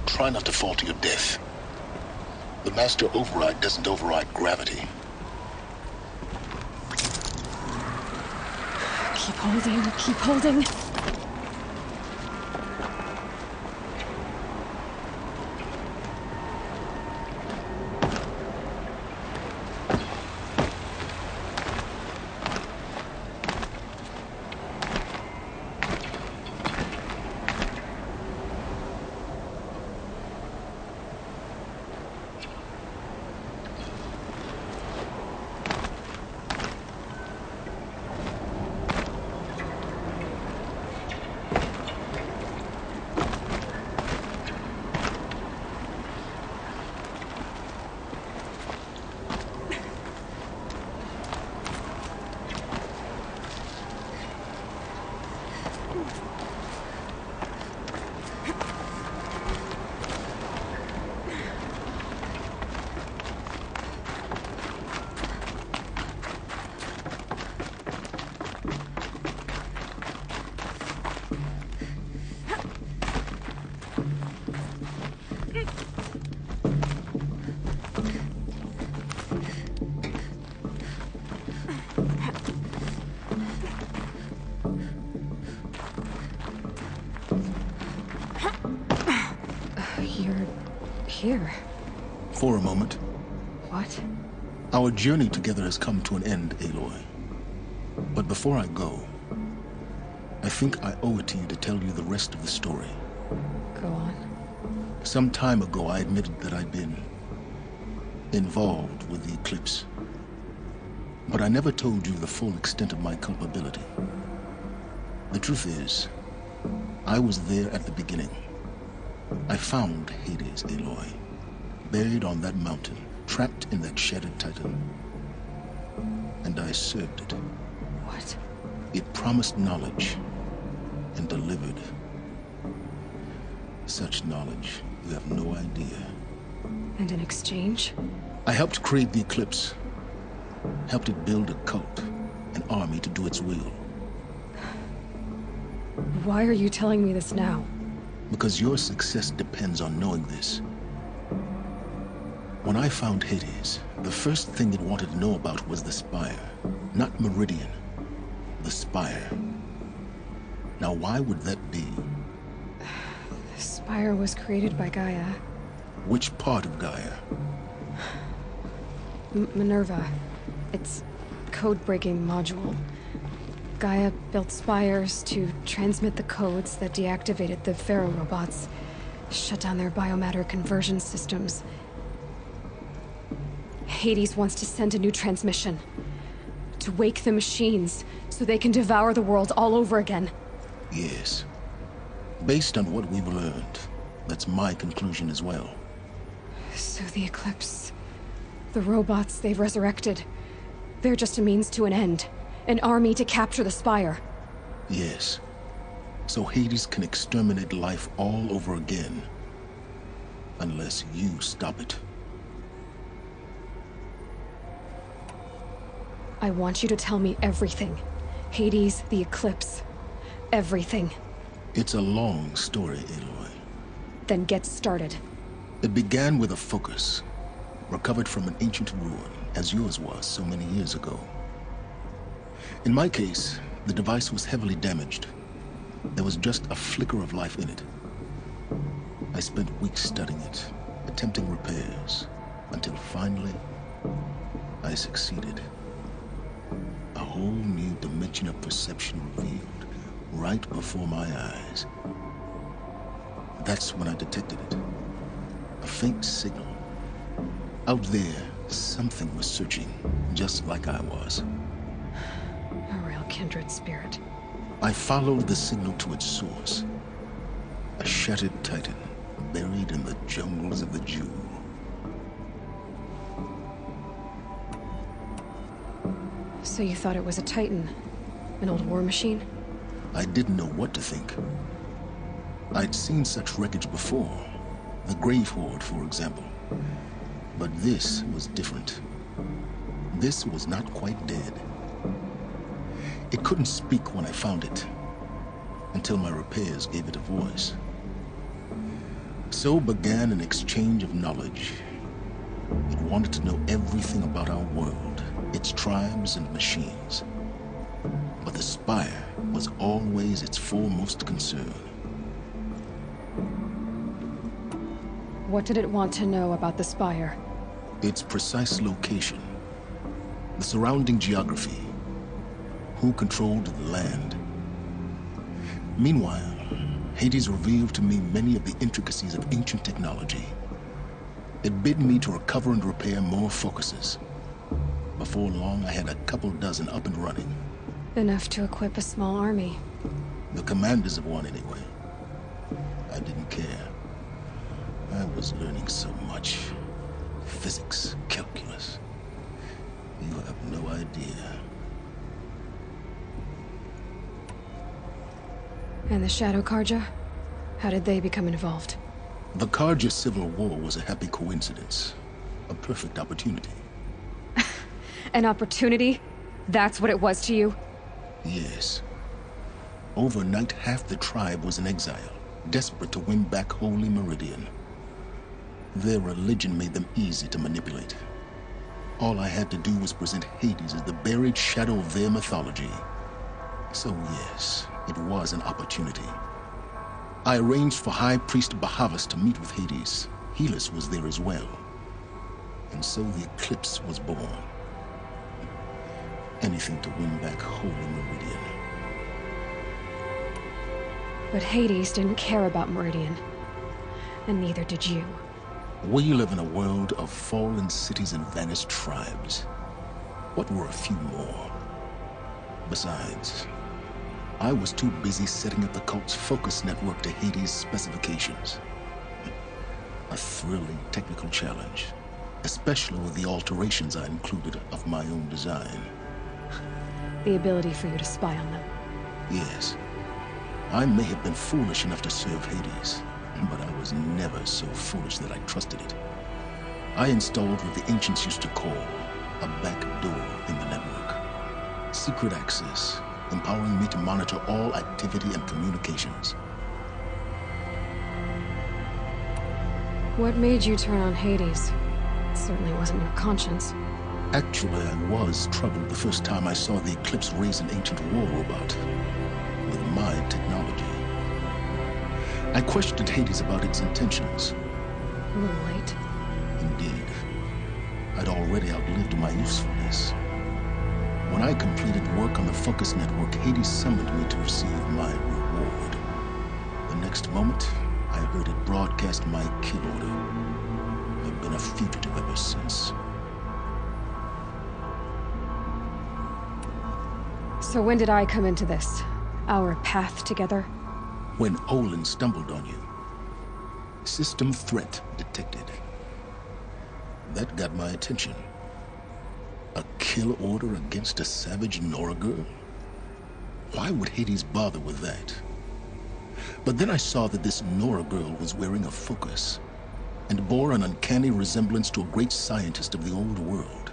Try not to fall to your death. The Master Override doesn't override gravity. Keep holding, keep holding. Here. For a moment. What? Our journey together has come to an end, Aloy. But before I go, I think I owe it to you to tell you the rest of the story. Go on. Some time ago, I admitted that I'd been involved with the eclipse. But I never told you the full extent of my culpability. The truth is, I was there at the beginning. I found Hades, Aloy, buried on that mountain, trapped in that shattered titan. And I served it. What? It promised knowledge and delivered. Such knowledge, you have no idea. And in exchange? I helped create the eclipse. Helped it build a cult, an army to do its will. Why are you telling me this now? Because your success depends on knowing this. When I found Hades, the first thing it wanted to know about was the Spire. Not Meridian. The Spire. Now, why would that be? The Spire was created by Gaia. Which part of Gaia? Minerva. It's code-breaking module. Gaia built spires to transmit the codes that deactivated the Pharaoh robots, shut down their biomatter conversion systems. Hades wants to send a new transmission. To wake the machines, so they can devour the world all over again. Yes. Based on what we've learned, that's my conclusion as well. So the Eclipse... the robots they've resurrected... they're just a means to an end. An army to capture the Spire. Yes. So Hades can exterminate life all over again. Unless you stop it. I want you to tell me everything. Hades, the Eclipse. Everything. It's a long story, Aloy. Then get started. It began with a focus, recovered from an ancient ruin. as yours was so many years ago. In my case, the device was heavily damaged. There was just a flicker of life in it. I spent weeks studying it, attempting repairs, until finally, I succeeded. A whole new dimension of perception revealed right before my eyes. That's when I detected it. A faint signal. Out there, something was searching, just like I was. A real kindred spirit. I followed the signal to its source. A shattered titan, buried in the jungles of the Jew. So you thought it was a titan? An old war machine? I didn't know what to think. I'd seen such wreckage before. The Grave Horde, for example. But this was different. This was not quite dead. It couldn't speak when I found it, until my repairs gave it a voice. So began an exchange of knowledge. It wanted to know everything about our world, its tribes and machines. But the Spire was always its foremost concern. What did it want to know about the Spire? Its precise location, the surrounding geography, who controlled the land. Meanwhile, Hades revealed to me many of the intricacies of ancient technology. It bid me to recover and repair more focuses. Before long, I had a couple dozen up and running. Enough to equip a small army. The commanders of one, anyway. I didn't care. I was learning so much. Physics, calculus. You have no idea. And the Shadow Karja? How did they become involved? The Karja Civil War was a happy coincidence. A perfect opportunity. An opportunity? That's what it was to you? Yes. Overnight, half the tribe was in exile, desperate to win back Holy Meridian. Their religion made them easy to manipulate. All I had to do was present Hades as the buried shadow of their mythology. So yes, it was an opportunity. I arranged for High Priest Bahavas to meet with Hades. Helis was there as well. And so the eclipse was born. Anything to win back Holy Meridian. But Hades didn't care about Meridian. And neither did you. We live in a world of fallen cities and vanished tribes. What were a few more? Besides, I was too busy setting up the cult's focus network to Hades' specifications. A thrilling technical challenge, especially with the alterations I included of my own design. The ability for you to spy on them. Yes. I may have been foolish enough to serve Hades, but I was never so foolish that I trusted it. I installed what the ancients used to call a back door in the network. Secret access, empowering me to monitor all activity and communications. What made you turn on Hades? It certainly wasn't your conscience. Actually, I was troubled the first time I saw the Eclipse raise an ancient war robot with my technology. I questioned Hades about its intentions. A little late. Indeed. I'd already outlived my usefulness. When I completed work on the Focus Network, Hades summoned me to receive my reward. The next moment, I heard it broadcast my kill order. I've been a fugitive ever since. So when did I come into this? Our path together? When Olin stumbled on you. System threat detected. That got my attention. A kill order against a savage Nora girl? Why would Hades bother with that? But then I saw that this Nora girl was wearing a focus, and bore an uncanny resemblance to a great scientist of the old world.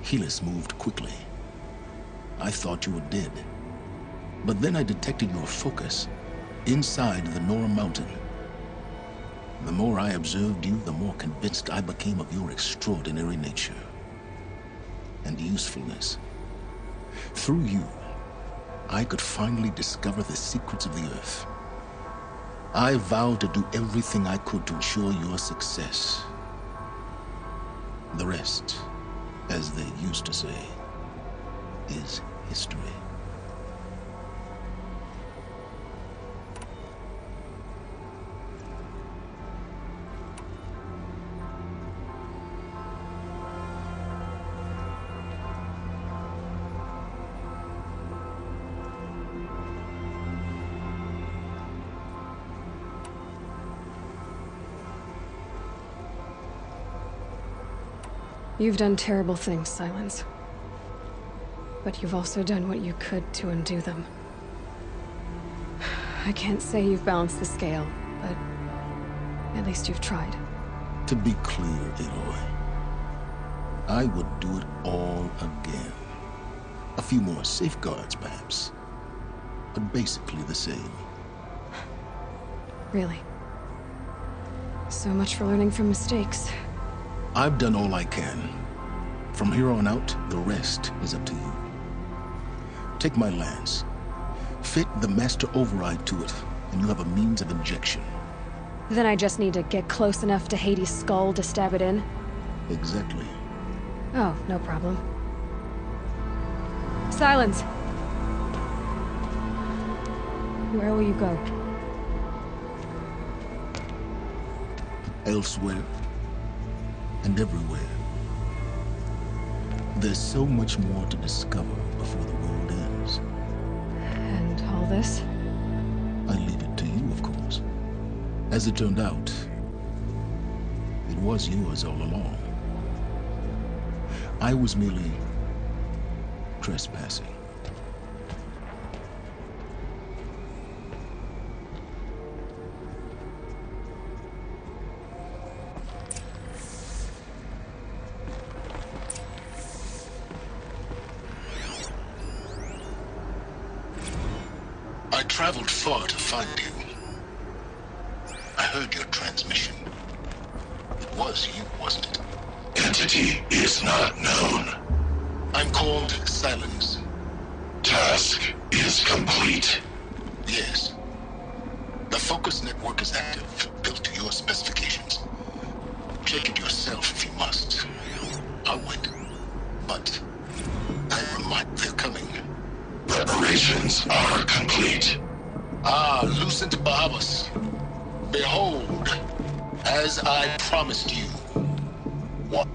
Helis moved quickly. I thought you were dead. But then I detected your focus inside the Nora mountain. The more I observed you, the more convinced I became of your extraordinary nature. and usefulness. Through you, I could finally discover the secrets of the Earth. I vowed to do everything I could to ensure your success. The rest, as they used to say, is history. You've done terrible things, Silence. But you've also done what you could to undo them. I can't say you've balanced the scale, but at least you've tried. To be clear, Aloy, I would do it all again. A few more safeguards, perhaps, but basically the same. Really? So much for learning from mistakes. I've done all I can. From here on out, the rest is up to you. Take my lance. Fit the master override to it, and you have a means of injection. Then I just need to get close enough to Hades' skull to stab it in? Exactly. Oh, no problem. Silence! Where will you go? Elsewhere. And everywhere. There's so much more to discover before the world ends. And all this? I leave it to you, of course. As it turned out, it was yours all along. I was merely trespassing. I traveled far to find you. I heard your transmission. It was you, wasn't it? Entity is not known. I'm called Silence. Task is complete. Yes. The focus network is active, built to your specifications. Check it yourself if you must. I'll wait. But I remind they're coming. Preparations are complete. Ah, Lucent Bahamas. Behold, as I promised you. What?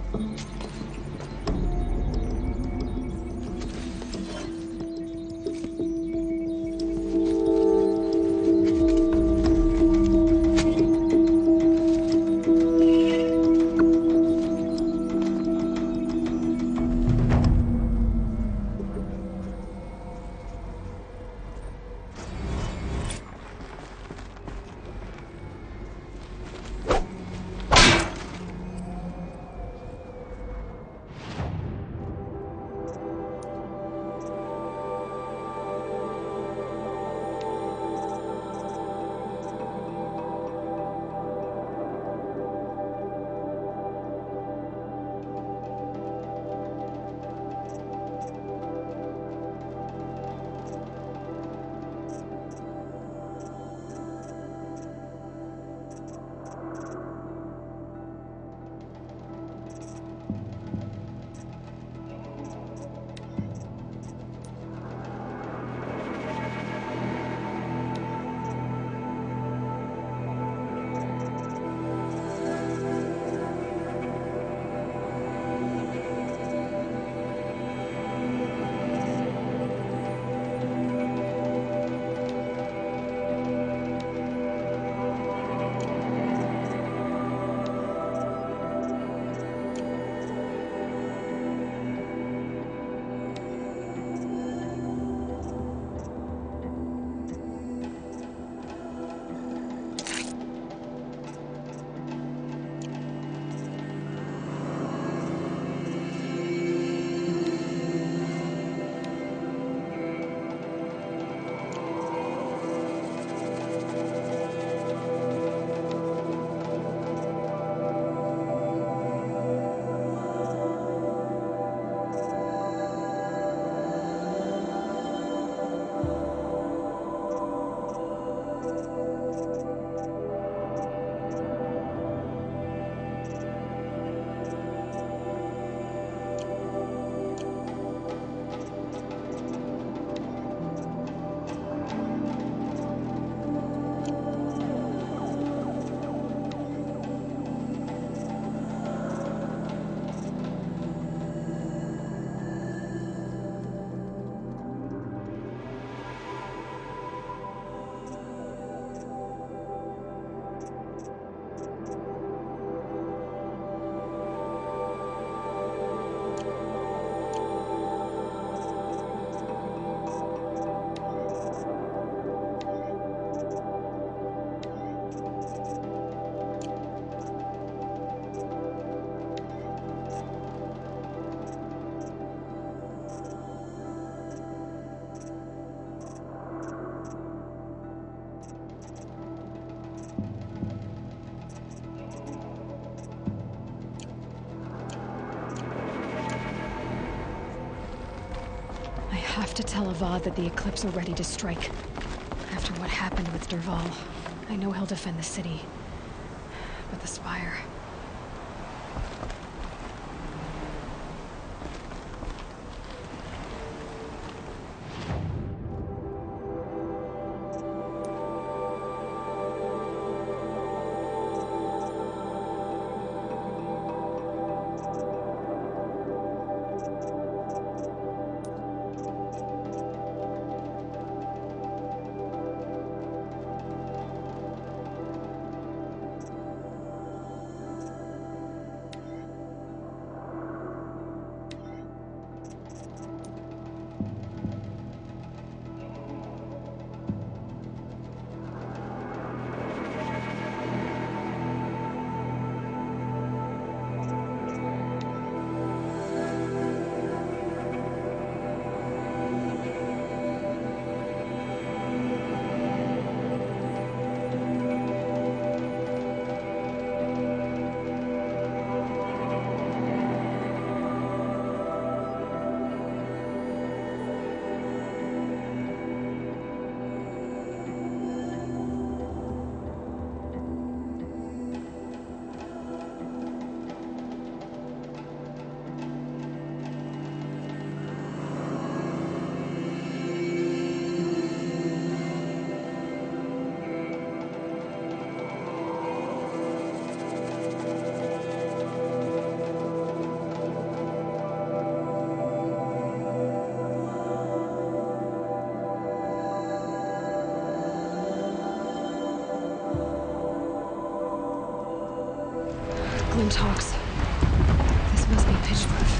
to tell Avad that the Eclipse are ready to strike. After what happened with Derval, I know he'll defend the city. But the Spire... Talks. This must be Pitchcliff.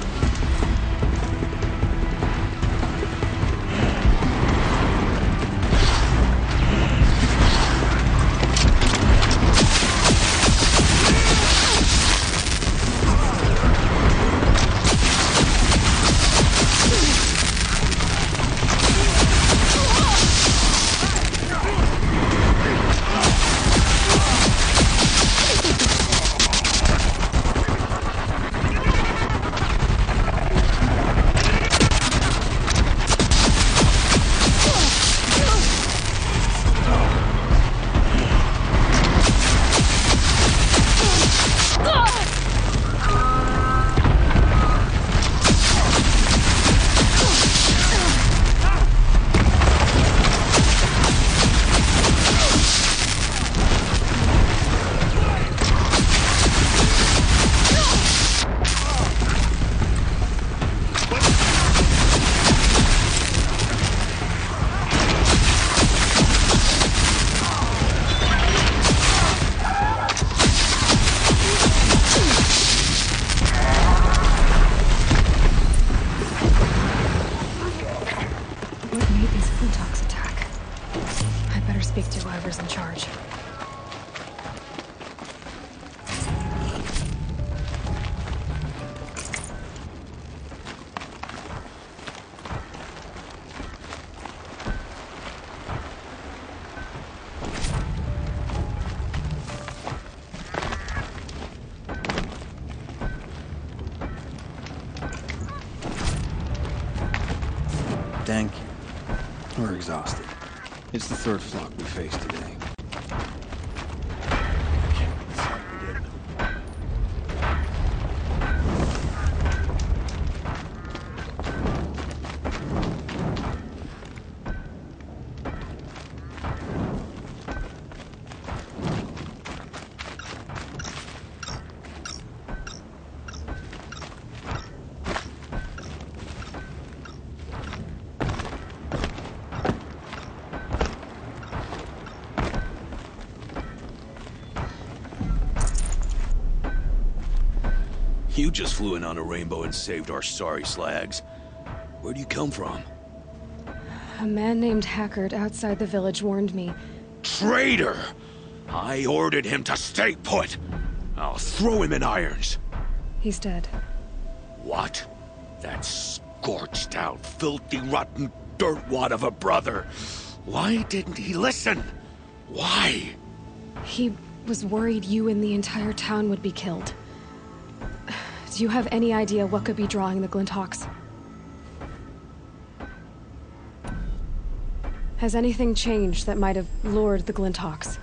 Thank you. We're exhausted. It's the third flock we faced today. You just flew in on a rainbow and saved our sorry slags. Where do you come from? A man named Hackard outside the village warned me. Traitor! I ordered him to stay put. I'll throw him in irons. He's dead. What? That scorched out, filthy, rotten dirtwad of a brother. Why didn't he listen? Why? He was worried you and the entire town would be killed. Do you have any idea what could be drawing the Glinthawks? Has anything changed that might have lured the Glinthawks?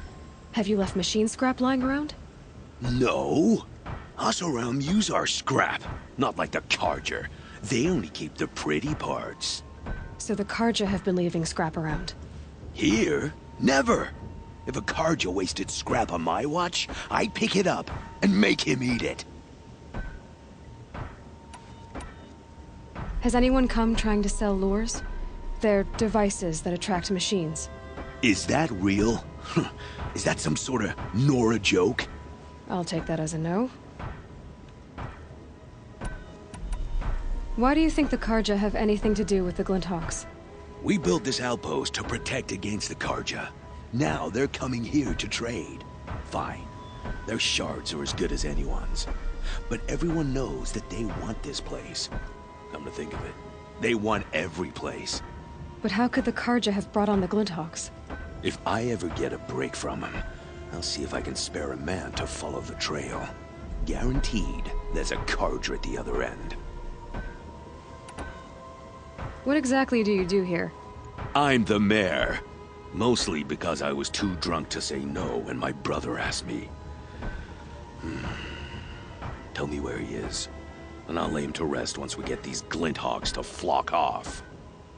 Have you left machine scrap lying around? No. Us around use our scrap, not like the Carja. They only keep the pretty parts. So the Carja have been leaving scrap around? Here? Never. If a Carja wasted scrap on my watch, I'd pick it up and make him eat it. Has anyone come trying to sell lures? They're devices that attract machines. Is that real? Is that some sort of Nora joke? I'll take that as a no. Why do you think the Carja have anything to do with the Glinthawks? We built this outpost to protect against the Carja. Now they're coming here to trade. Fine. Their shards are as good as anyone's. But everyone knows that they want this place. Come to think of it, they want every place. But how could the Carja have brought on the Glinthawks? If I ever get a break from them, I'll see if I can spare a man to follow the trail. Guaranteed, there's a Carja at the other end. What exactly do you do here? I'm the mayor. Mostly because I was too drunk to say no when my brother asked me. Tell me where he is, and I'll lay him to rest once we get these Glinthawks to flock off.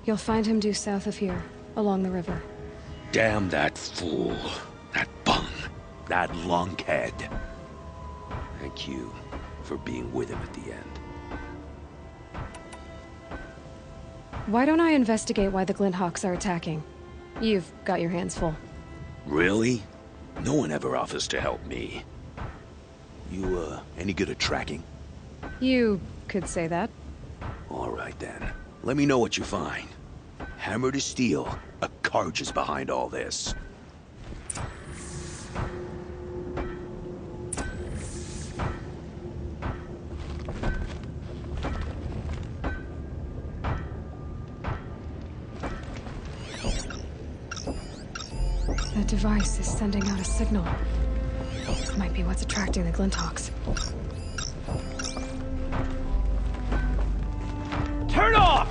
You'll find him due south of here, along the river. Damn that fool. That bung. That lunkhead. Thank you for being with him at the end. Why don't I investigate why the Glinthawks are attacking? You've got your hands full. Really? No one ever offers to help me. You, any good at tracking? You could say that. All right, then. Let me know what you find. Hammer to steel, a Carja is behind all this. That device is sending out a signal. Might be what's attracting the Glinthawks. Turn off!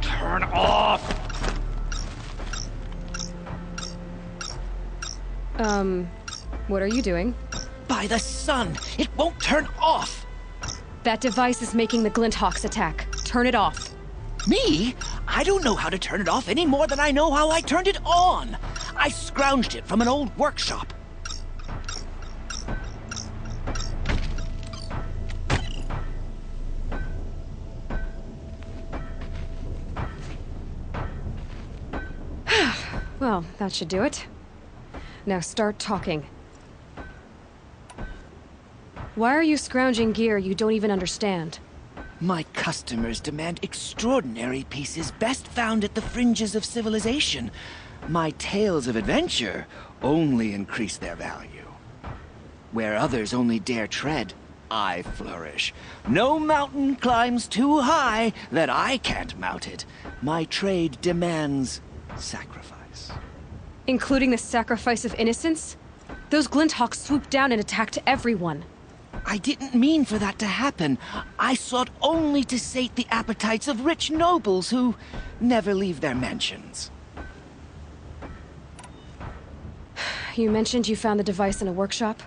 Turn off! What are you doing? By the sun! It won't turn off! That device is making the Glinthawks attack. Turn it off. Me? I don't know how to turn it off any more than I know how I turned it on. I scrounged it from an old workshop. Well, that should do it. Now start talking. Why are you scrounging gear you don't even understand? My customers demand extraordinary pieces best found at the fringes of civilization. My tales of adventure only increase their value. Where others only dare tread, I flourish. No mountain climbs too high that I can't mount it. My trade demands sacrifice. Including the sacrifice of innocence? Those Glinthawks swooped down and attacked everyone. I didn't mean for that to happen. I sought only to sate the appetites of rich nobles who never leave their mansions. You mentioned you found the device in a workshop?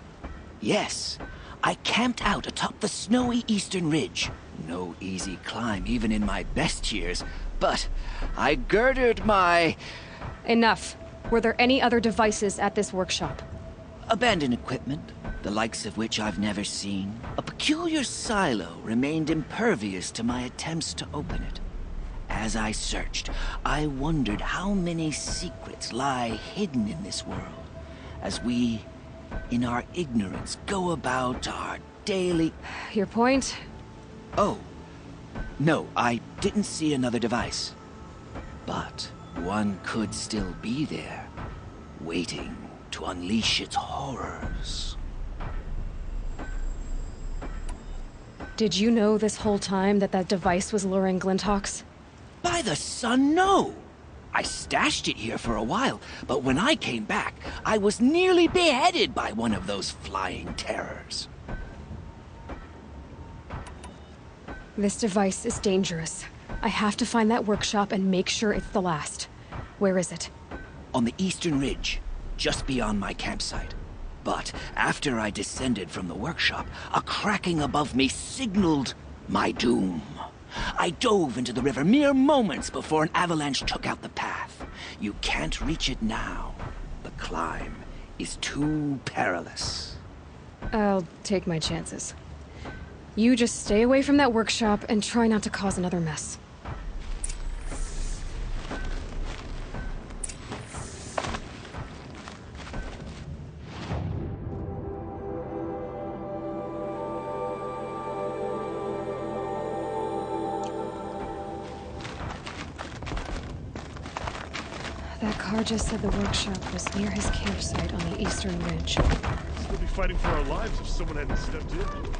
Yes. I camped out atop the snowy eastern ridge. No easy climb, even in my best years. But I girded my... Enough. Were there any other devices at this workshop? Abandoned equipment, the likes of which I've never seen. A peculiar silo remained impervious to my attempts to open it. As I searched, I wondered how many secrets lie hidden in this world, as we, in our ignorance, go about our daily... Your point? Oh, no, I didn't see another device. But one could still be there, waiting to unleash its horrors. Did you know this whole time that that device was luring Glinthawks? By the sun, no! I stashed it here for a while, but when I came back, I was nearly beheaded by one of those flying terrors. This device is dangerous. I have to find that workshop and make sure it's the last. Where is it? on the eastern ridge, just beyond my campsite. But after I descended from the workshop, a cracking above me signaled my doom. I dove into the river mere moments before an avalanche took out the path. You can't reach it now. The climb is too perilous. I'll take my chances. You just stay away from that workshop and try not to cause another mess. That car just said the workshop was near his campsite on the eastern ridge. We'll be fighting for our lives if someone hadn't stepped in.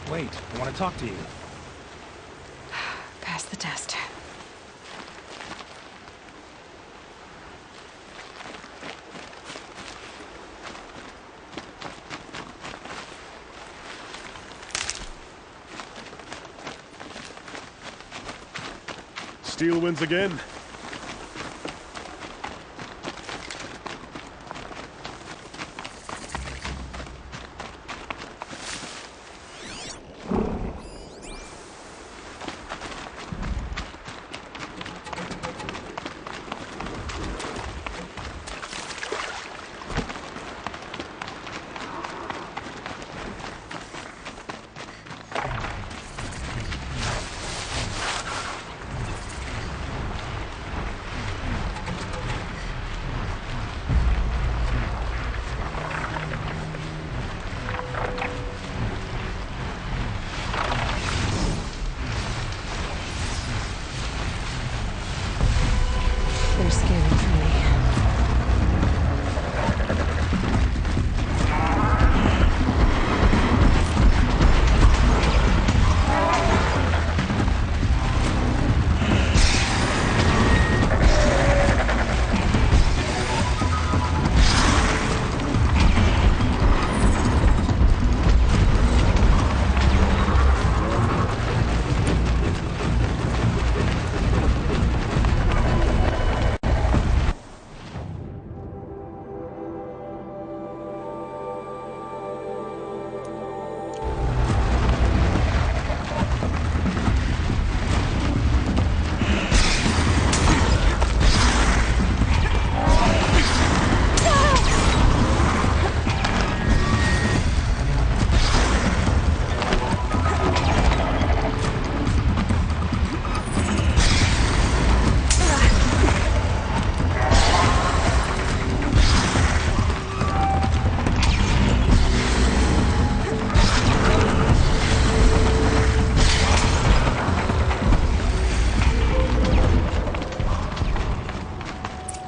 Wait, I want to talk to you. Pass the test. Steel wins again. They're scanning for me.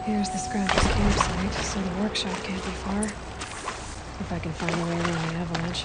Here's the Scratch's campsite, so the workshop can't be far. If I can find a way around the avalanche.